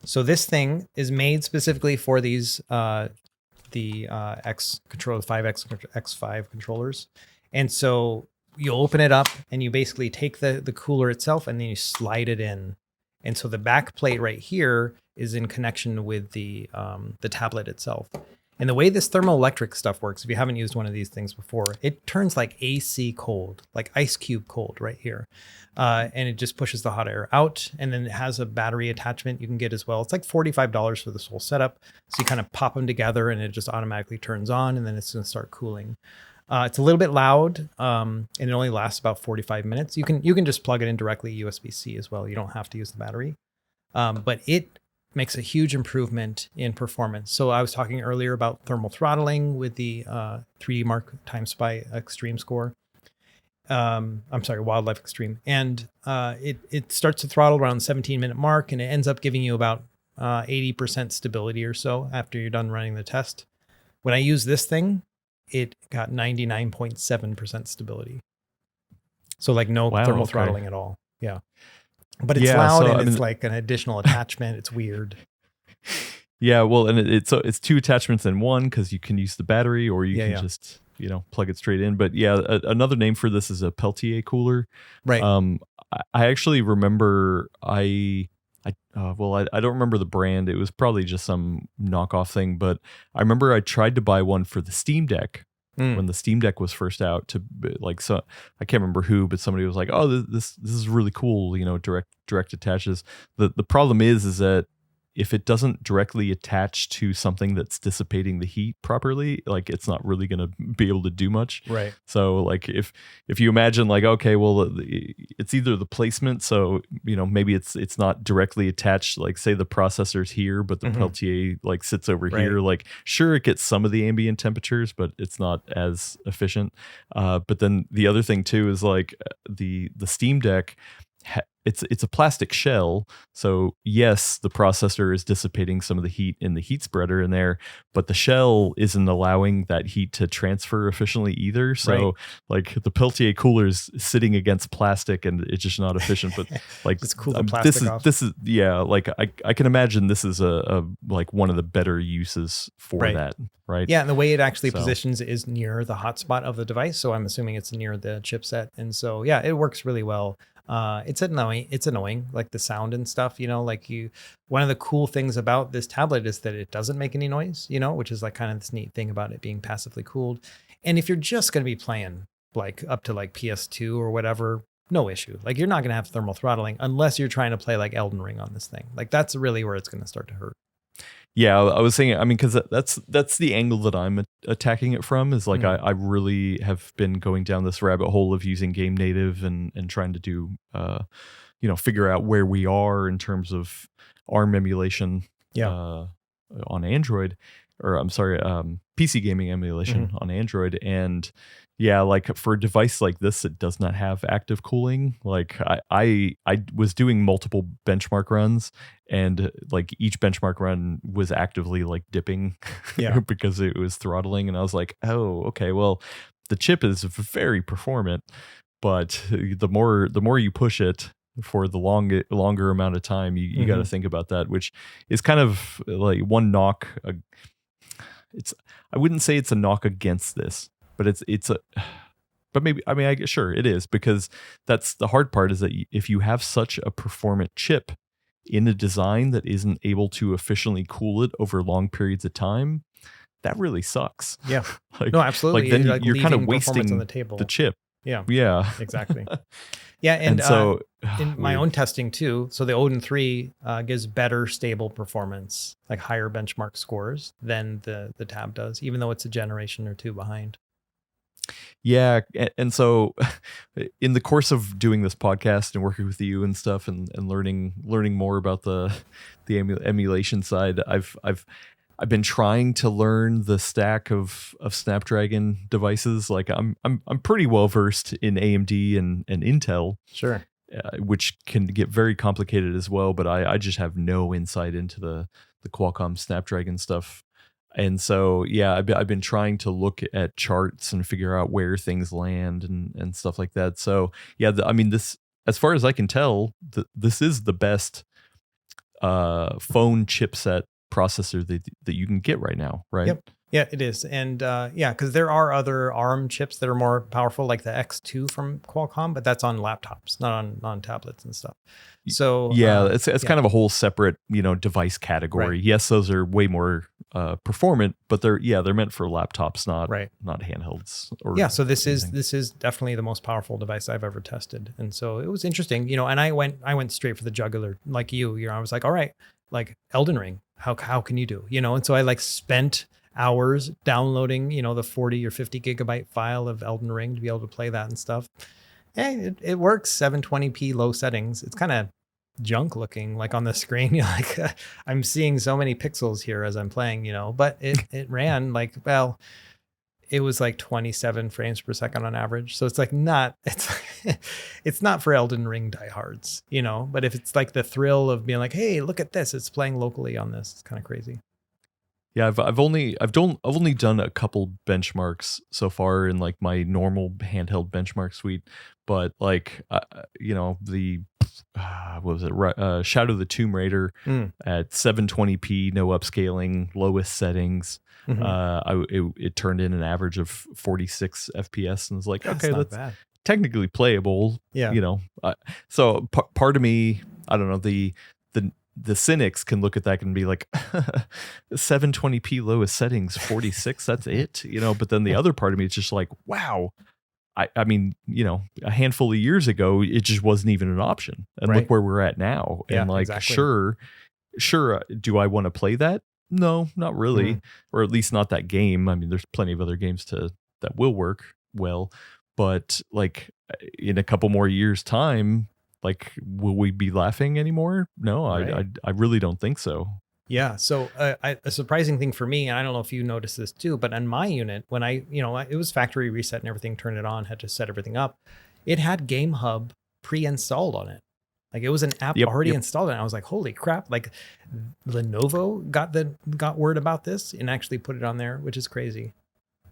So this thing is made specifically for these the X controller, 5X X5 controllers. And so you open it up and you basically take the cooler itself and then you slide it in. And so the back plate right here is in connection with the tablet itself. And the way this thermoelectric stuff works, if you haven't used one of these things before, it turns like AC cold, like ice cube cold right here. And it just pushes the hot air out. And then it has a battery attachment you can get as well. It's like $45 for this whole setup. So you kind of pop them together and it just automatically turns on and then it's going to start cooling. It's a little bit loud and it only lasts about 45 minutes. You can just plug it in directly USB-C as well. You don't have to use the battery. But it makes a huge improvement in performance. So I was talking earlier about thermal throttling with the 3D Mark TimeSpy Extreme score. I'm sorry, Wildlife Extreme. And it starts to throttle around the 17-minute mark, and it ends up giving you about 80% stability or so after you're done running the test. When I use this thing, it got 99.7% stability. So like no thermal throttling at all. Yeah. But it's loud and it's like an additional attachment. It's weird. Yeah, well, and it's two attachments in one because you can use the battery or you can just plug it straight in. But yeah, another name for this is a Peltier cooler. Right. I actually remember I don't remember the brand. It was probably just some knockoff thing. But I remember I tried to buy one for the Steam Deck. When the Steam Deck was first out, so I can't remember who, but somebody was like, "Oh, this is really cool," direct attaches. The problem is that if it doesn't directly attach to something that's dissipating the heat properly, like it's not really going to be able to do much. Right. So like if you imagine like, okay, well it's either the placement. So, maybe it's not directly attached, like say the processor's here, but the Peltier like sits over here. Like sure, it gets some of the ambient temperatures, but it's not as efficient. But then the other thing too is like the Steam Deck, it's a plastic shell, so yes, the processor is dissipating some of the heat in the heat spreader in there, but the shell isn't allowing that heat to transfer efficiently either. So like the Peltier cooler is sitting against plastic and it's just not efficient. But like it's cool the plastic off. This is like I can imagine this is a like one of the better uses for that. Right. Yeah, and the way it actually positions is near the hotspot of the device, so I'm assuming it's near the chipset, and so yeah, it works really well. It's annoying, like the sound and stuff, one of the cool things about this tablet is that it doesn't make any noise, which is like kind of this neat thing about it being passively cooled. And if you're just going to be playing like up to like PS2 or whatever, no issue. Like you're not going to have thermal throttling unless you're trying to play like Elden Ring on this thing. Like that's really where it's going to start to hurt. Yeah, I was saying, I mean, because that's the angle that I'm attacking it from is like I really have been going down this rabbit hole of using game native and trying to do, figure out where we are in terms of ARM emulation on Android, or I'm sorry, PC gaming emulation on Android. And yeah, like for a device like this, it does not have active cooling. Like I was doing multiple benchmark runs, and like each benchmark run was actively like dipping because it was throttling. And I was like, oh, okay, well, the chip is very performant, but the more you push it for the longer amount of time, you got to think about that, which is kind of like one knock. I wouldn't say it's a knock against this, but but maybe, I mean, sure it is, because that's the hard part, is that if you have such a performant chip in a design that isn't able to efficiently cool it over long periods of time, that really sucks. Yeah. No, absolutely. Like then you're kind of wasting on the table. The chip. Yeah. Yeah. Exactly. Yeah. And so in my own testing too, so the Odin 3 gives better stable performance, like higher benchmark scores than the Tab does, even though it's a generation or two behind. Yeah, and so in the course of doing this podcast and working with you and stuff, and learning more about the emulation side, I've been trying to learn the stack of Snapdragon devices. Like I'm pretty well versed in AMD and Intel, Sure. which can get very complicated as well. But I just have no insight into the Qualcomm Snapdragon stuff. And so, yeah, I've been trying to look at charts and figure out where things land and stuff like that. So, yeah, I mean, this, as far as I can tell, this is the best phone chipset processor that you can get right now, right? Yep. Yeah, it is. And yeah, because there are other ARM chips that are more powerful, like the X2 from Qualcomm, but that's on laptops, not on tablets and stuff. So yeah, it's kind of a whole separate, device category. Right. Yes, those are way more performant, but they're meant for laptops, not handhelds. Yeah, so this is definitely the most powerful device I've ever tested, and so it was interesting, and I went straight for the jugular, like you. I was like, all right, like Elden Ring, how can you do, and so I like spent hours downloading, the 40 or 50 gigabyte file of Elden Ring to be able to play that and stuff. Hey, it works 720p low settings. It's kind of junk looking, like on the screen. You're like, I'm seeing so many pixels here as I'm playing, but it ran like, well, it was like 27 frames per second on average. So it's like it's not for Elden Ring diehards, but if it's like the thrill of being like, hey, look at this, it's playing locally on this, it's kind of crazy. Yeah, I've only done a couple benchmarks so far in like my normal handheld benchmark suite, but like the what was it? Shadow of the Tomb Raider at 720p, no upscaling, lowest settings. It turned in an average of 46 FPS, and was like, okay, that's bad. Technically playable. Yeah, so part of me, I don't know, the cynics can look at that and be like, 720p lowest settings, 46, that's it, but then the other part of me is just like, wow, I mean, a handful of years ago, it just wasn't even an option. And look where we're at now. And like, exactly. Sure. Do I want to play that? No, not really. Or at least not that game. I mean, there's plenty of other games that will work well, but like in a couple more years time, like, will we be laughing anymore? No, I really don't think so. Yeah. So a surprising thing for me, and I don't know if you noticed this too, but on my unit, when it was factory reset and everything, turned it on, had to set everything up, it had Game Hub pre-installed on it. Like it was an app already installed, and I was like, holy crap! Like Lenovo got word about this and actually put it on there, which is crazy.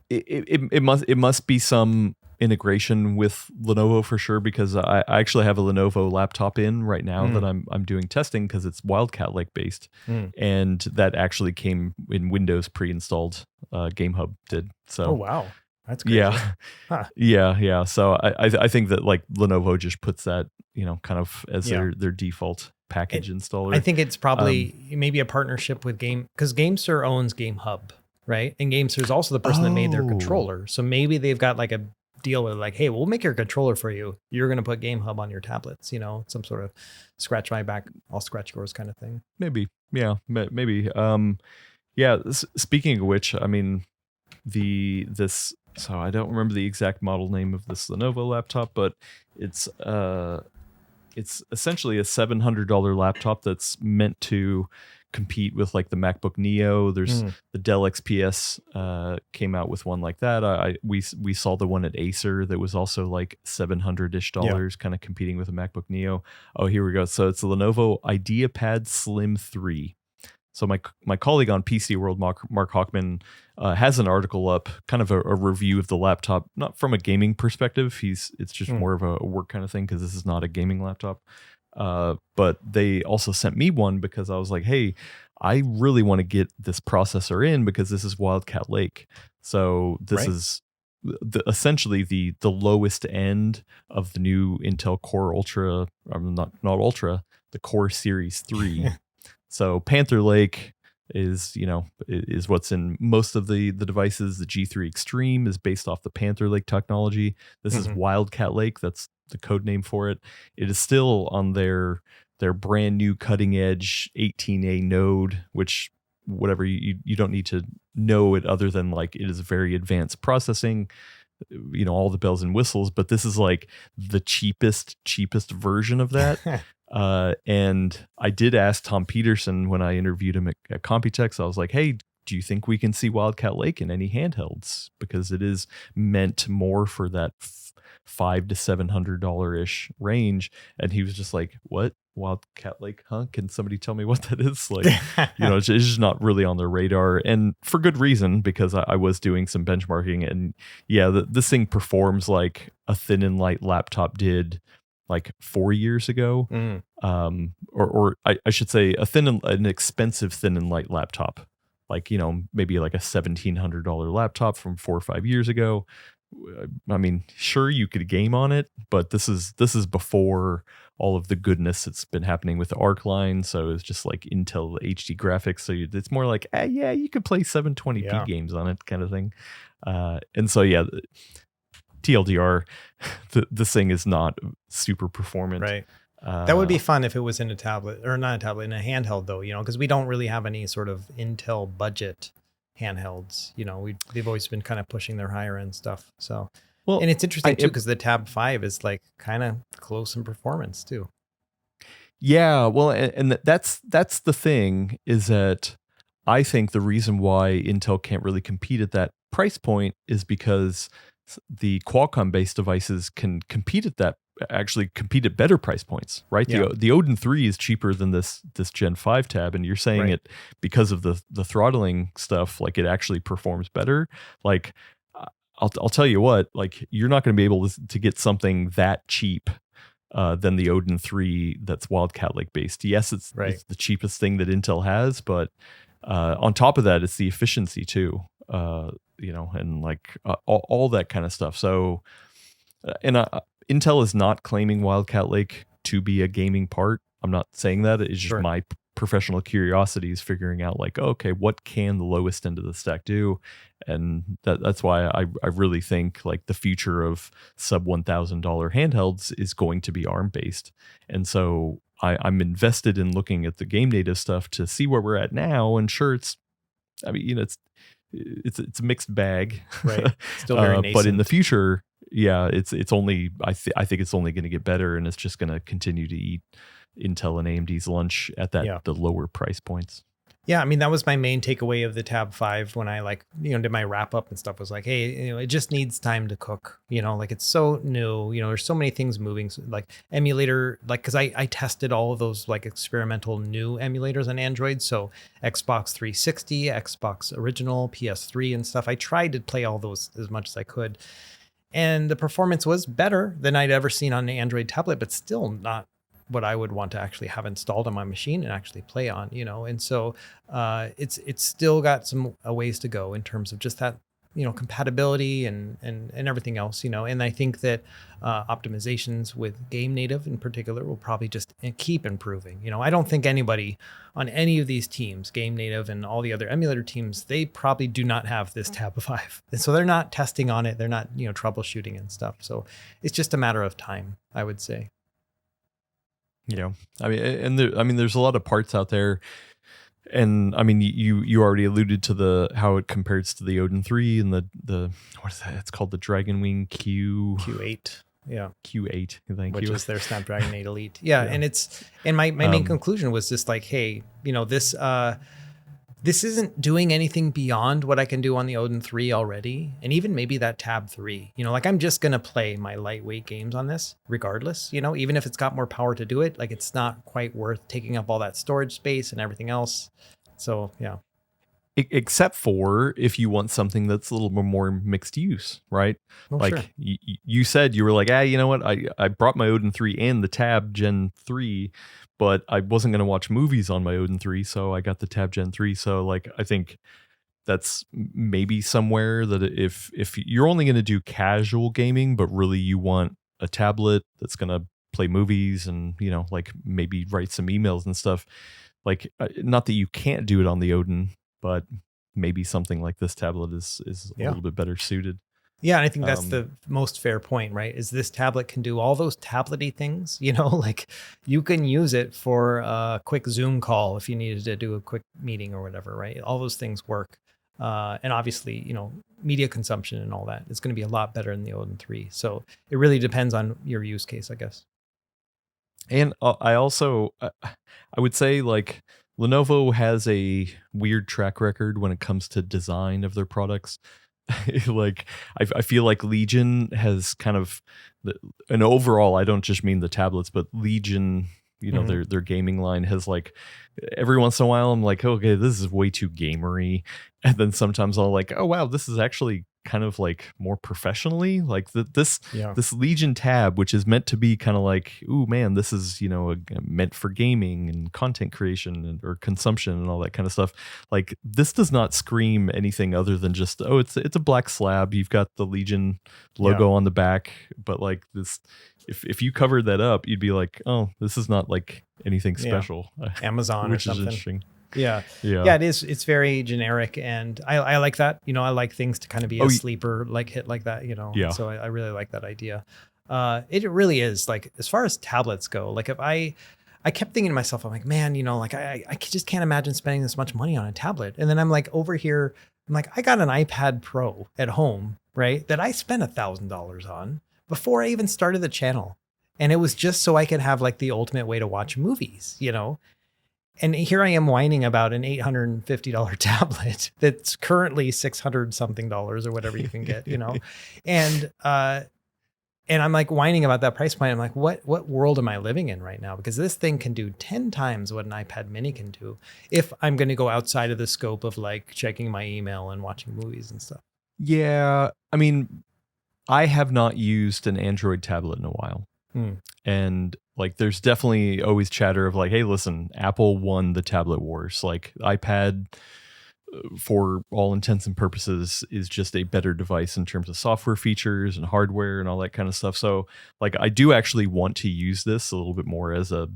It must be some integration with Lenovo for sure, because I actually have a Lenovo laptop in right now that I'm doing testing because it's Wildcat Lake based, and that actually came in Windows pre-installed. Game Hub did. So oh wow, that's crazy. Yeah, yeah. So I think that like Lenovo just puts that kind of as their default package installer. I think it's probably maybe a partnership with because GameSir owns Game Hub. Right. And GameSir is also the person that made their controller. So maybe they've got like a deal with like, hey, we'll make your controller for you. You're going to put Game Hub on your tablets, some sort of scratch my back, I'll scratch yours kind of thing. Maybe. Yeah, maybe. Yeah. Speaking of which, I mean, so I don't remember the exact model name of this Lenovo laptop, but it's essentially a $700 laptop that's meant to compete with like the MacBook Neo. There's the Dell XPS came out with one like that. We saw the one at Acer that was also like $700-ish, kind of competing with a MacBook Neo. Oh, here we go. So it's the Lenovo IdeaPad Slim 3. So my colleague on PCWorld, Mark Hockman, has an article up, kind of a review of the laptop, not from a gaming perspective. It's just more of a work kind of thing, because this is not a gaming laptop. But they also sent me one because I was like, hey, I really want to get this processor in because this is Wildcat Lake. So this is essentially the lowest end of the new Intel Core Ultra, not Ultra, the Core Series 3. So Panther Lake is what's in most of the devices. The G3 Extreme is based off the Panther Lake technology. This is Wildcat Lake. That's the code name for it. It is still on their brand new cutting edge 18A node, which whatever you don't need to know it other than like it is very advanced processing. all the bells and whistles, but this is like the cheapest version of that. And I did ask Tom Peterson when I interviewed him at Computex, I was like, hey, do you think we can see Wildcat Lake in any handhelds? Because it is meant more for that $500 to $700 ish range. And he was just like, what? Wildcat Lake, huh? Can somebody tell me what that is? Like, it's just not really on their radar, and for good reason, because I was doing some benchmarking, and this thing performs like a thin and light laptop did like 4 years ago. Or I should say an expensive thin and light laptop, like, maybe like a $1,700 laptop from 4 or 5 years ago. I mean, sure, you could game on it, but this is before all of the goodness that's been happening with the Arc line. So it's just like Intel HD graphics. So it's more like, you could play 720p games on it, kind of thing. And so TLDR, this thing is not super performant. Right. That would be fun if it was in a tablet, or not a tablet, in a handheld though, because we don't really have any sort of Intel budget handhelds. They've always been kind of pushing their higher end stuff. So, and it's interesting too, because the Tab 5 is like kind of close in performance too. Yeah, well, and that's the thing, is that I think the reason why Intel can't really compete at that price point is because the Qualcomm based devices can compete at better price points, right? Yeah. The Odin 3 is cheaper than this Gen 5 tab, and you're saying it because of the throttling stuff, like it actually performs better. Like, I'll tell you what, like, you're not going to be able to get something that cheap than the Odin 3 that's Wildcat Lake based. Yes, it's the cheapest thing that Intel has, but on top of that, it's the efficiency too, and like all that kind of stuff. So, Intel is not claiming Wildcat Lake to be a gaming part. I'm not saying that. It's just my professional curiosity is figuring out, like, okay, what can the lowest end of the stack do? And that's why I really think like the future of sub $1,000 handhelds is going to be ARM based. And so I'm invested in looking at the game native stuff to see where we're at now. And sure, it's a mixed bag, right? Still very nascent. But in the future, it's only I think it's only going to get better, and it's just going to continue to eat Intel and AMD's lunch at the lower price points. Yeah, I mean, that was my main takeaway of the Tab 5 when I did my wrap up and stuff, was like, hey, it just needs time to cook, like it's so new, there's so many things moving, like emulator, like, cause I tested all of those like experimental new emulators on Android. So Xbox 360, Xbox original, PS3 and stuff. I tried to play all those as much as I could. And the performance was better than I'd ever seen on an Android tablet, but still not what I would want to actually have installed on my machine and actually play on, and so it's still got some ways to go in terms of just that, compatibility and everything else, and I think that optimizations with game native in particular will probably just keep improving. I don't think anybody on any of these teams, game native and all the other emulator teams, they probably do not have this Tab 5, and so they're not testing on it, they're not troubleshooting and stuff, so it's just a matter of time, I would say. There's a lot of parts out there, and I mean, you already alluded to how it compares to the Odin 3 and the what is that? It's called the Dragon Wing Q8. Yeah, Q8. Thank you. Which is their Snapdragon 8 Elite. Yeah, and my main conclusion was just like, hey, this isn't doing anything beyond what I can do on the Odin 3 already. And even maybe that Tab 3, like I'm just going to play my lightweight games on this regardless, even if it's got more power to do it, like it's not quite worth taking up all that storage space and everything else. So, yeah. Except for if you want something that's a little bit more mixed use, right? Well, like sure. you said, you were like, you know what? I brought my Odin 3 and the Tab Gen 3, but I wasn't going to watch movies on my Odin 3, so I got the Tab Gen 3. So like, I think that's maybe somewhere that if you're only going to do casual gaming, but really you want a tablet that's going to play movies and, like maybe write some emails and stuff, like not that you can't do it on the Odin, but maybe something like this tablet is a little bit better suited. Yeah, and I think that's the most fair point, right? Is this tablet can do all those tablety things, like you can use it for a quick Zoom call if you needed to do a quick meeting or whatever, right? All those things work. And obviously, media consumption and all that is going to be a lot better than the Odin 3. So it really depends on your use case, I guess. And I also, I would say like Lenovo has a weird track record when it comes to design of their products. Like I feel like Legion has kind of, and overall, I don't just mean the tablets, but Legion, their gaming line has like, every once in a while I'm like, okay, this is way too gamery. And then sometimes I'll like, oh wow, this is actually kind of like more professionally, like this Legion tab, which is meant to be kind of like, ooh man, this is meant for gaming and content creation or consumption and all that kind of stuff. Like this does not scream anything other than just, oh, it's a black slab, you've got the Legion logo on the back, but like this, if you covered that up, you'd be like, oh, this is not like anything special. Amazon which or something. is interesting. Yeah. It is. It's very generic, and I like that. I like things to kind of be a sleeper like hit like that. So I really like that idea. It really is like, as far as tablets go, like if I kept thinking to myself, I'm like, man, like I just can't imagine spending this much money on a tablet. And then I'm like over here, I'm like, I got an iPad Pro at home, right? That I spent $1,000 on before I even started the channel. And it was just so I could have like the ultimate way to watch movies, And here I am whining about an $850 tablet that's currently $600 something or whatever you can get, And I'm like whining about that price point. I'm like, what world am I living in right now? Because this thing can do 10 times what an iPad mini can do if I'm going to go outside of the scope of like checking my email and watching movies and stuff. Yeah. I mean, I have not used an Android tablet in a while. And like, there's definitely always chatter of like, hey, listen, Apple won the tablet wars. Like iPad, for all intents and purposes, is just a better device in terms of software features and hardware and all that kind of stuff. So like, I do actually want to use this a little bit more as a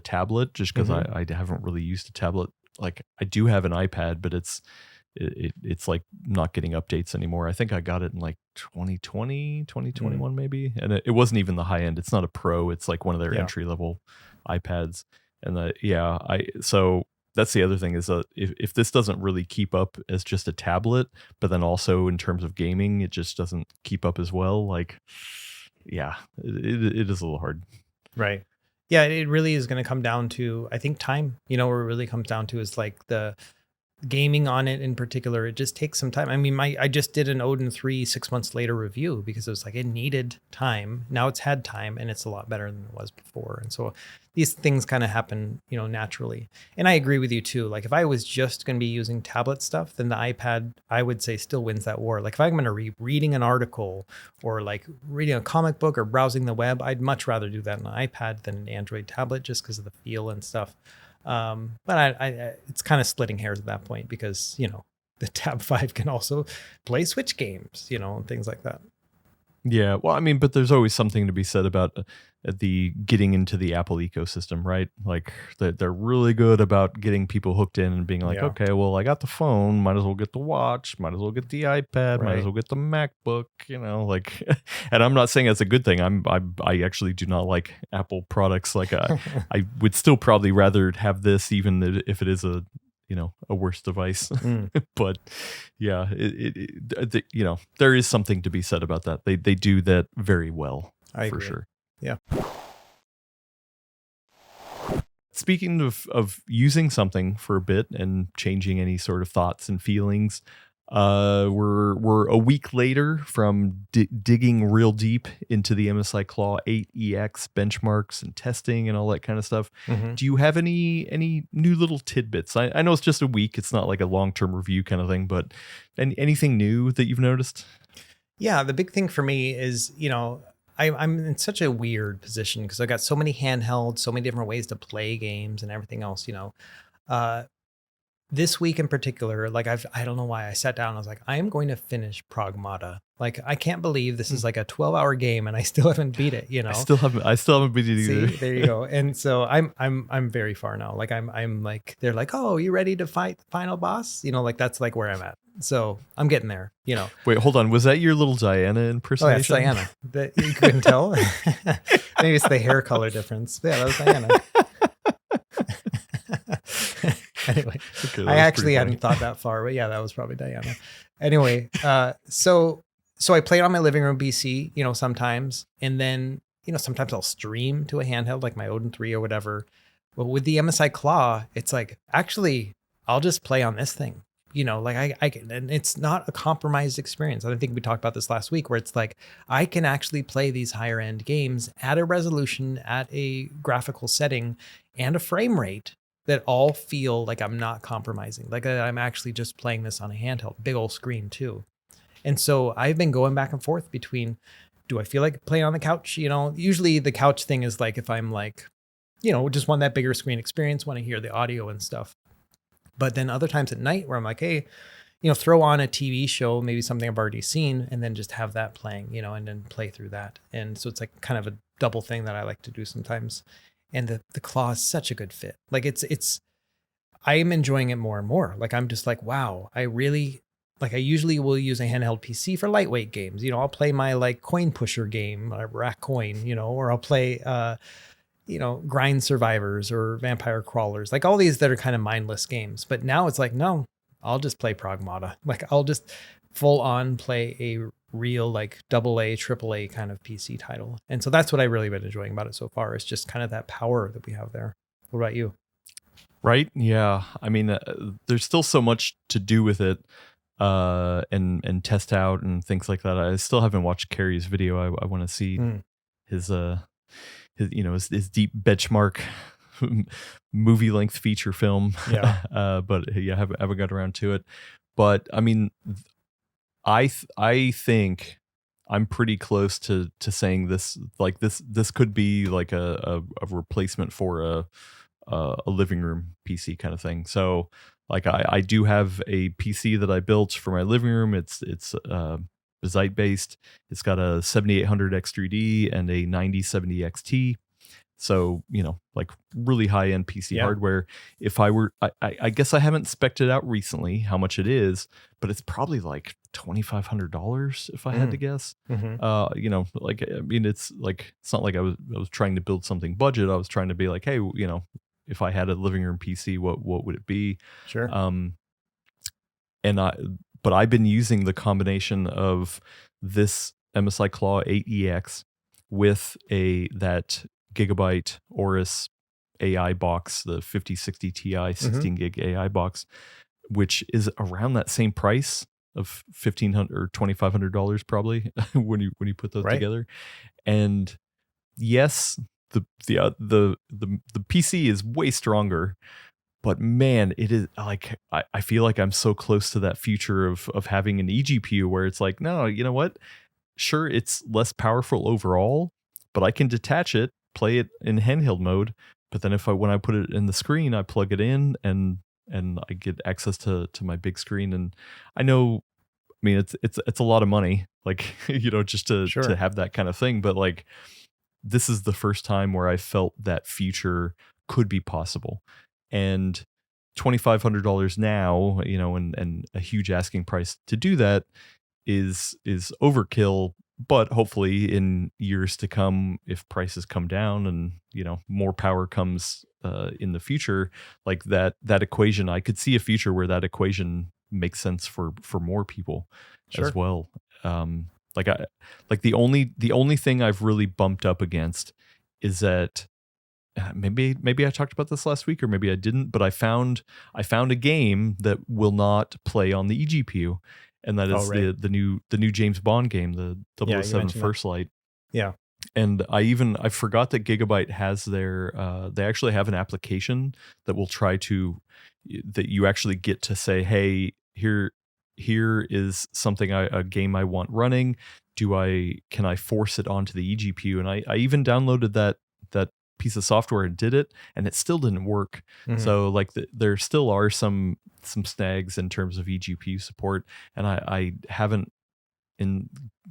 tablet, just because I haven't really used a tablet. Like I do have an iPad, but it's like not getting updates anymore. I think I got it in like 2020, 2021 maybe. And it wasn't even the high end. It's not a Pro. It's like one of their entry level iPads. And so that's the other thing is if this doesn't really keep up as just a tablet, but then also in terms of gaming, it just doesn't keep up as well. Like, yeah, it is a little hard. Right. Yeah. It really is going to come down to, I think, time, where it really comes down to is like the gaming on it in particular. It just takes some time. I mean, I just did an Odin 3 6 months later review because it was like, it needed time. Now it's had time and it's a lot better than it was before. And so these things kind of happen, naturally. And I agree with you too. Like if I was just going to be using tablet stuff, then the iPad, I would say, still wins that war. Like if I'm going to be reading an article or like reading a comic book or browsing the web, I'd much rather do that on an iPad than an Android tablet, just because of the feel and stuff. But I it's kind of splitting hairs at that point because, the Tab 5 can also play Switch games, and things like that. Yeah. Well, I mean, but there's always something to be said about the getting into the Apple ecosystem, right? Like they're really good about getting people hooked in and being like, okay, well, I got the phone, might as well get the watch, might as well get the iPad, might as well get the MacBook, like, and I'm not saying that's a good thing. I actually do not like Apple products. Like I would still probably rather have this, even if it is a worse device. But yeah, there is something to be said about that. They do that very well. I agree. For sure. Yeah. Speaking of using something for a bit and changing any sort of thoughts and feelings, we're a week later from digging real deep into the MSI Claw 8EX benchmarks and testing and all that kind of stuff. Do you have any new little tidbits? I know it's just a week. It's not like a long-term review kind of thing, but anything new that you've noticed? Yeah, the big thing for me is, I'm in such a weird position because I got so many handhelds, so many different ways to play games and everything else, This week in particular, like I don't know why I sat down and I was like, I am going to finish Pragmata. Like I can't believe this is like a 12-hour game and I still haven't beat it, I still haven't beat it either. See, there you go. And so I'm very far now. Like I'm like, they're like, oh, you ready to fight the final boss? Like that's like where I'm at. So I'm getting there, Wait, hold on. Was that your little Diana impersonation? Oh, yeah, it's Diana. You couldn't tell? Maybe it's the hair color difference. Yeah, that was Diana. Anyway, Okay, I actually hadn't thought that far, but yeah, that was probably Diana. Anyway, so I play it on my living room PC, sometimes, and then, sometimes I'll stream to a handheld like my Odin 3 or whatever. But with the MSI Claw, it's like, actually, I'll just play on this thing. Like I can, and it's not a compromised experience. I think we talked about this last week, where it's like, I can actually play these higher end games at a resolution, at a graphical setting, and a frame rate that all feel like I'm not compromising. Like I'm actually just playing this on a handheld, big old screen too. And so I've been going back and forth between, do I feel like playing on the couch? Usually the couch thing is like, if I'm like, just want that bigger screen experience, want to hear the audio and stuff. But then other times at night where I'm like, hey, throw on a TV show, maybe something I've already seen, and then just have that playing, and then play through that. And so it's like kind of a double thing that I like to do sometimes. And the Claw is such a good fit. Like I am enjoying it more and more. Like I'm just like, wow, I usually will use a handheld PC for lightweight games. I'll play my like coin pusher game, rack coin, or I'll play, grind survivors or vampire crawlers, like all these that are kind of mindless games. But now it's like, no, I'll just play Pragmata. Like I'll just full on play a real like AA, AAA kind of PC title. And so that's what I really been enjoying about it so far. It's just kind of that power that we have there. What about you? Right? Yeah. I mean, there's still so much to do with it, and test out and things like that. I still haven't watched Carrie's video. I want to see his deep benchmark movie length feature film. Yeah. But yeah, haven't got around to it. But I mean, I think I'm pretty close to saying this. Like this could be like a replacement for a living room PC kind of thing. So like I do have a PC that I built for my living room. It's Bezite based. It's got a 7800 X3D and a 9070 XT. So, like really high end PC hardware. If I were, I guess I haven't spec'd it out recently how much it is, but it's probably like $2,500 if I had to guess. Like, I mean, it's not like I was trying to build something budget. I was trying to be like, hey, if I had a living room PC, what would it be? Sure. But I've been using the combination of this MSI Claw 8EX with that Gigabyte Aorus AI box, the 5060 Ti 16 gig AI box, which is around that same price of $1,500 or $2,500 probably when you put those together. And yes, the PC is way stronger, but man, it is like I feel like I'm so close to that future of having an eGPU where it's like, no, you know what? Sure, it's less powerful overall, but I can detach it, play it in handheld mode. But then when I put it in the screen, I plug it in and I get access to my big screen. And I know, I mean, it's a lot of money, like just to have that kind of thing. But like, this is the first time where I felt that future could be possible. And $2,500 now, and a huge asking price to do that is overkill. But hopefully in years to come, if prices come down and more power comes in the future, like that equation, I could see a future where that equation makes sense for more people as well. The only thing I've really bumped up against is that maybe I talked about this last week or maybe I didn't, but I found a game that will not play on the eGPU. And that is the new James Bond game, the 007 First Light. Yeah. And I forgot that Gigabyte has they actually have an application that will try to, that you actually get to say, hey, here is something a game I want running. Can I force it onto the eGPU? And I even downloaded that piece of software and did it, and it still didn't work. So like there still are some snags in terms of eGPU support, and I haven't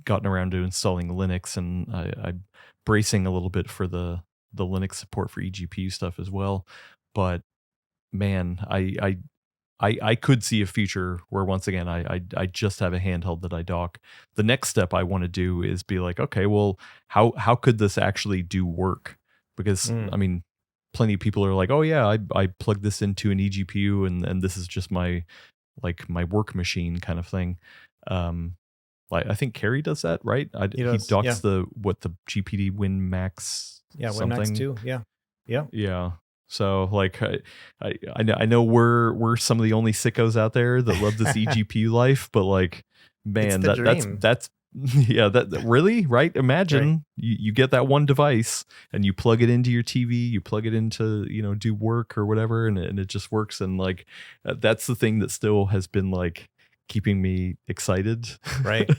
gotten around to installing Linux, and I'm bracing a little bit for the Linux support for eGPU stuff as well. But man, I could see a future where once again I just have a handheld that I dock. The next step I want to do is be like, okay, well, how could this actually do work? Because I mean, plenty of people are like, oh yeah, I plug this into an eGPU and this is just my work machine kind of thing. Like I think Carrie does that, right? He docks the GPD Win Max. Yeah, Win Max 2. Yeah. So like I know we're some of the only sickos out there that love this eGPU life, but like, man, that's yeah, that really, right? Imagine you get that one device and you plug it into your TV, you plug it into, do work or whatever, and it just works. And like, that's the thing that still has been like keeping me excited. Right.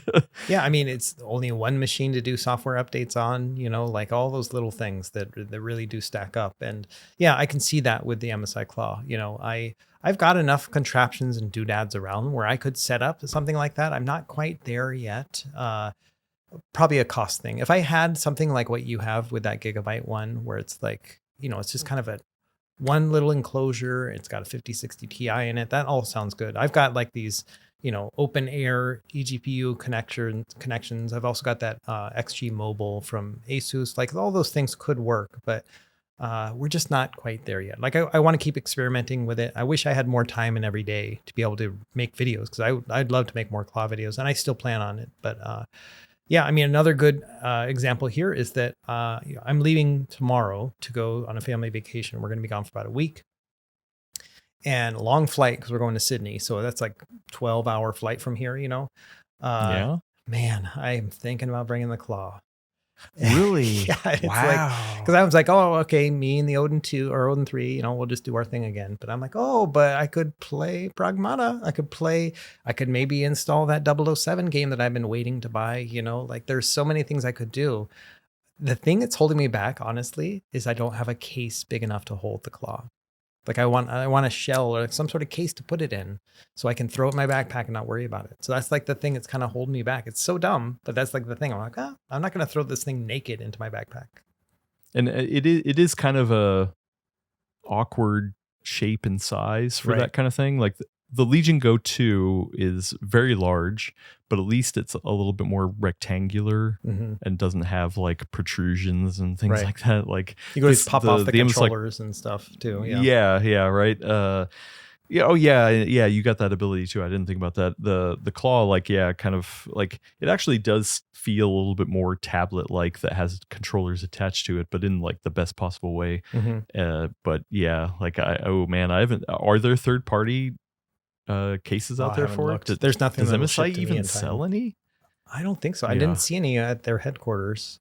Yeah. I mean, it's only one machine to do software updates on, like all those little things that really do stack up. And yeah, I can see that with the MSI Claw. I've got enough contraptions and doodads around where I could set up something like that. I'm not quite there yet. Probably a cost thing. If I had something like what you have with that Gigabyte one, where it's like, it's just kind of one little enclosure. It's got a 5060 Ti in it. That all sounds good. I've got like these, open air eGPU connections. I've also got that XG Mobile from Asus. Like all those things could work, but we're just not quite there yet. Like I want to keep experimenting with it. I wish I had more time in every day to be able to make videos, because I'd love to make more Claw videos, and I still plan on it. But yeah, I mean, another good example here is that I'm leaving tomorrow to go on a family vacation. We're going to be gone for about a week. And a long flight, because we're going to Sydney. So that's like 12-hour flight from here, Yeah. Man, I'm thinking about bringing the Claw. Really? Yeah. It's wow. Because I was like, oh, okay, me and the Odin 2 or Odin 3, we'll just do our thing again. But I'm like, oh, but I could play Pragmata. I could maybe install that 007 game that I've been waiting to buy. Like there's so many things I could do. The thing that's holding me back, honestly, is I don't have a case big enough to hold the Claw. Like I want a shell or some sort of case to put it in so I can throw it in my backpack and not worry about it. So that's like the thing that's kind of holding me back. It's so dumb, but that's like the thing. I'm like, I'm not going to throw this thing naked into my backpack. And it is kind of a awkward shape and size for that kind of thing. Like the Legion Go 2 is very large, but at least it's a little bit more rectangular and doesn't have like protrusions and things like that. Like you go to pop off the controllers and stuff too. Yeah, right. You got that ability too. I didn't think about that. The Claw, like, kind of like it actually does feel a little bit more tablet like, that has controllers attached to it, but in like the best possible way. But yeah, like I haven't. Are there third party cases out there for it? There's nothing. Does MSI even sell any? I don't think so. I didn't see any at their headquarters.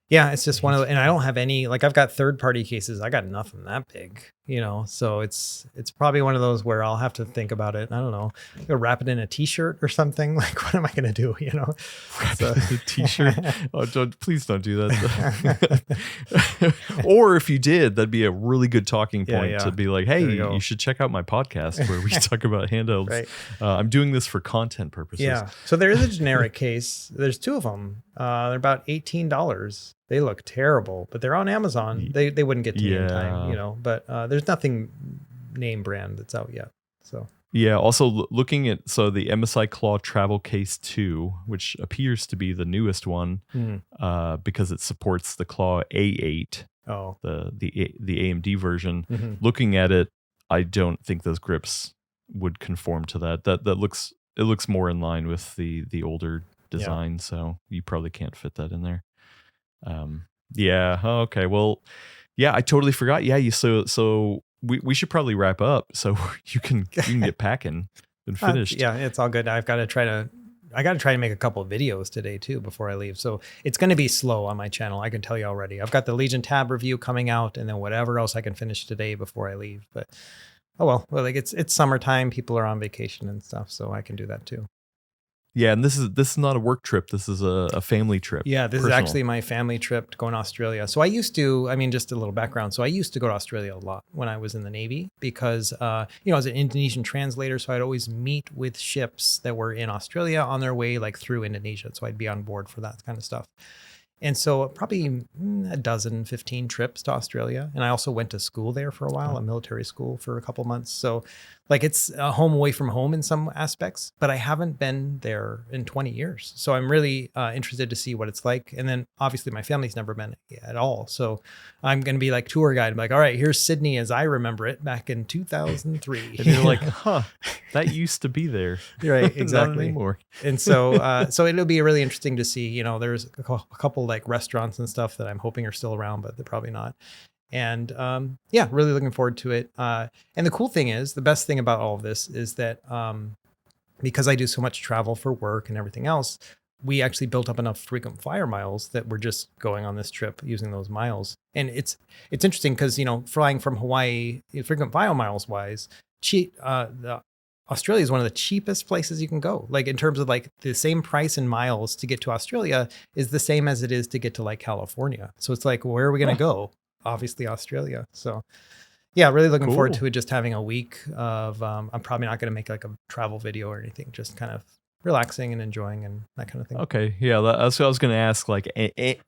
Yeah, it's just one of the, and I don't have any, like I've got third-party cases. I got nothing that big, so it's probably one of those where I'll have to think about it. I don't know, go wrap it in a t-shirt or something. Like, what am I going to do? Wrap it in a t-shirt. Oh, please don't do that. Or if you did, that'd be a really good talking point to be like, hey, you should check out my podcast where we talk about handhelds. Right. I'm doing this for content purposes. Yeah. So there is a generic case. There's two of them. They're about $18. They look terrible, but they're on Amazon. They wouldn't get to me in time, but there's nothing name brand that's out yet. So yeah. Also looking at, the MSI Claw Travel Case 2, which appears to be the newest one, because it supports the Claw A8, the AMD version. Looking at it, I don't think those grips would conform to that. That looks more in line with the older design, so you probably can't fit that in there. Okay, well, I totally forgot. So we should probably wrap up so you can get packing and finished. It's all good. I got to try to make a couple of videos today too before I leave, so it's going to be slow on my channel, I can tell you already. I've got the Legion Tab review coming out, and then whatever else I can finish today before I leave. But like it's summertime, people are on vacation and stuff, so I can do that too. Yeah, and this is not a work trip. This is a family trip. Yeah, this is actually my family trip to going to Australia. So I used to, just a little background. So I used to go to Australia a lot when I was in the Navy because, I was an Indonesian translator. So I'd always meet with ships that were in Australia on their way like through Indonesia. So I'd be on board for that kind of stuff. And so probably 15 trips to Australia. And I also went to school there for a while, a military school for a couple months. So Like it's a home away from home in some aspects, but I haven't been there in 20 years. So I'm really interested to see what it's like. And then obviously my family's never been at all. So I'm going to be like tour guide. I'm like, all right, here's Sydney as I remember it back in 2003. And you're like, huh, that used to be there. Right, exactly. Not anymore. And so, so it'll be really interesting to see, you know, there's a couple like restaurants and stuff that I'm hoping are still around, but they're probably not. And yeah, really looking forward to it. And the cool thing is, the best thing about all of this is that because I do so much travel for work and everything else, we actually built up enough frequent flyer miles that we're just going on this trip using those miles. And it's interesting because, you know, flying from Hawaii, frequent flyer miles wise, Australia is one of the cheapest places you can go. Like in terms of like the same price in miles to get to Australia is the same as it is to get to like California. So it's like, where are we going to go? Obviously Australia. So yeah, really looking forward to it. Just having a week of, I'm probably not going to make like a travel video or anything, just kind of relaxing and enjoying and that kind of thing. Okay. Yeah. That's what I was going to ask, like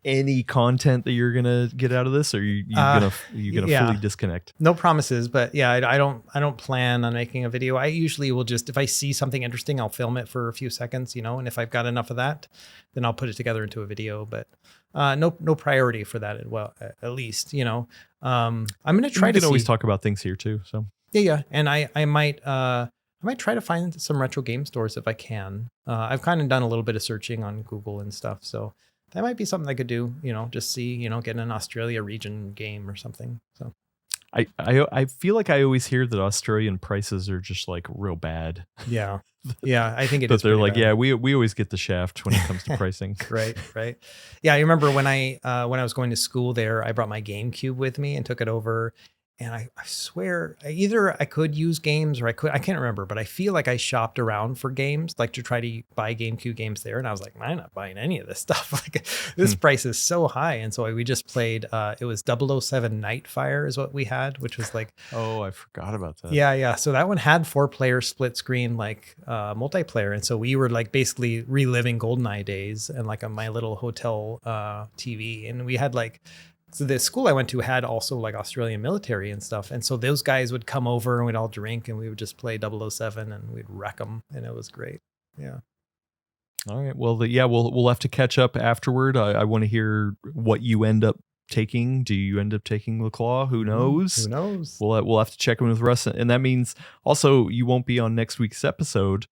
any content that you're going to get out of this, or you going to fully disconnect? No promises, but yeah, I don't plan on making a video. I usually will just, if I see something interesting, I'll film it for a few seconds, you know, and if I've got enough of that, then I'll put it together into a video, but no priority for that. Well, at least, you know, I'm going to try to always talk about things here too. So yeah. And I might try to find some retro game stores if I can. I've kind of done a little bit of searching on Google and stuff. So that might be something I could do, you know, just see, you know, get an Australia region game or something. So I feel like I always hear that Australian prices are just like real bad. Yeah. Yeah, I think it but is. They're like, bad. yeah, we always get the shaft when it comes to pricing. Right. Yeah, I remember when I was going to school there, I brought my GameCube with me and took it over. And I swear, either I could use games or I can't remember, but I feel like I shopped around for games, like to try to buy GameCube games there. And I was like, I'm not buying any of this stuff. Like this price is so high. And so we just played, it was 007 Nightfire is what we had, which was like, oh, I forgot about that. Yeah. So that one had 4-player split screen, like multiplayer. And so we were like basically reliving GoldenEye days and like on my little hotel TV. And we had like, so the school I went to had also like Australian military and stuff. And so those guys would come over and we'd all drink and we would just play 007 and we'd wreck them. And it was great. Yeah. All right. Well, we'll have to catch up afterward. I want to hear what you end up taking. Do you end up taking the Claw? Who knows? Who knows? We'll have to check in with Russ. And that means also you won't be on next week's episode.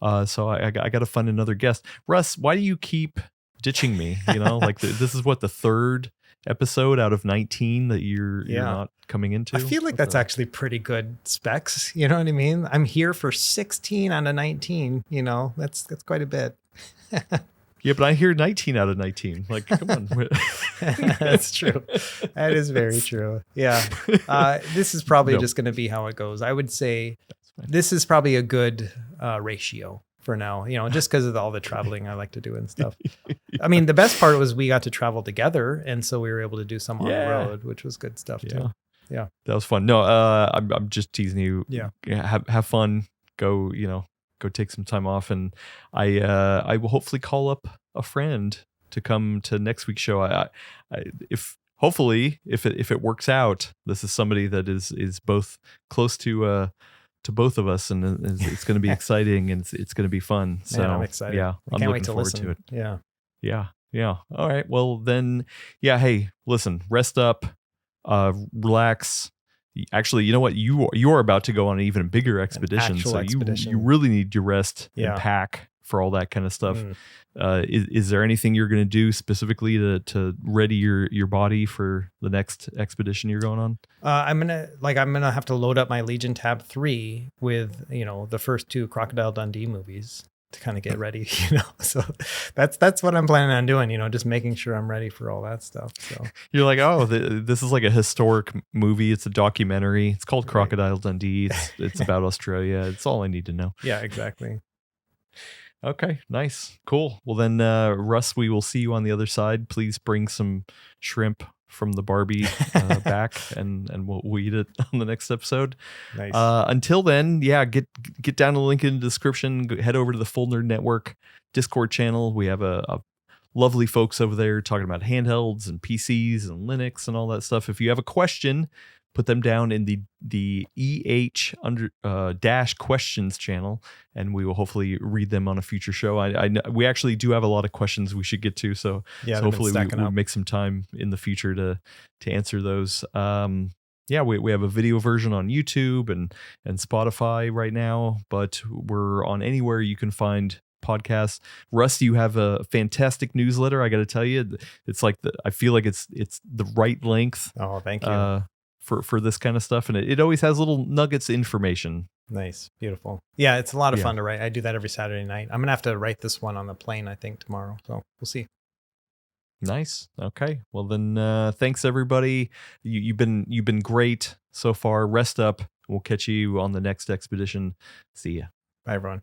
So I got to find another guest. Russ, why do you keep ditching me? You know, like this is what, the third episode out of 19 that you're not coming into. I feel like that's actually pretty good specs. You know what I mean? I'm here for 16 out of 19. You know, that's quite a bit. Yeah, but I hear 19 out of 19. Like, come on. That's true. That is very true. Yeah. This is probably just going to be how it goes. I would say this is probably a good ratio for now, you know, just because of all the traveling I like to do and stuff. I mean, the best part was we got to travel together. And so we were able to do some on the road, which was good stuff too. Yeah. That was fun. No, I'm just teasing you. Yeah. Have fun. Go take some time off. And I will hopefully call up a friend to come to next week's show. If it works out, this is somebody that is both close to both of us, and it's going to be exciting and it's going to be fun. So man, I'm excited. Yeah, I can't wait to listen to it. Yeah. All right. Well then, yeah. Hey, listen, rest up, relax. Actually, you know what? You are about to go on an even bigger expedition, so you really need to rest and pack for all that kind of stuff. Is there anything you're going to do specifically to ready your body for the next expedition you're going on? I'm gonna have to load up my Legion Tab 3 with, you know, the first 2 Crocodile Dundee movies to kind of get ready, you know. So that's what I'm planning on doing, you know, just making sure I'm ready for all that stuff. So you're like, oh, this is like a historic movie. It's a documentary. It's called Crocodile Dundee. It's about Australia. It's all I need to know. Yeah, exactly. Okay, nice. Cool. Well then, Russ, we will see you on the other side. Please bring some shrimp from the Barbie back and we'll eat it on the next episode. Nice. Until then, yeah, get down the link in the description. Head over to the Full Nerd Network Discord channel. We have a lovely folks over there talking about handhelds and PCs and Linux and all that stuff. If you have a question, put them down in the dash questions channel, and we will hopefully read them on a future show. I know we actually do have a lot of questions we should get to, so hopefully we'll make some time in the future to answer those. We have a video version on YouTube and Spotify right now, but we're on anywhere you can find podcasts. Russ, you have a fantastic newsletter. I got to tell you, it's like I feel like it's the right length. Oh, thank you. For this kind of stuff, and it always has little nuggets of information. Nice, beautiful. Yeah, it's a lot of fun to write. I do that every Saturday night. I'm gonna have to write this one on the plane, I think, tomorrow. So we'll see. Nice. Okay. Well then, thanks everybody. You've been great so far. Rest up. We'll catch you on the next expedition. See ya. Bye, everyone.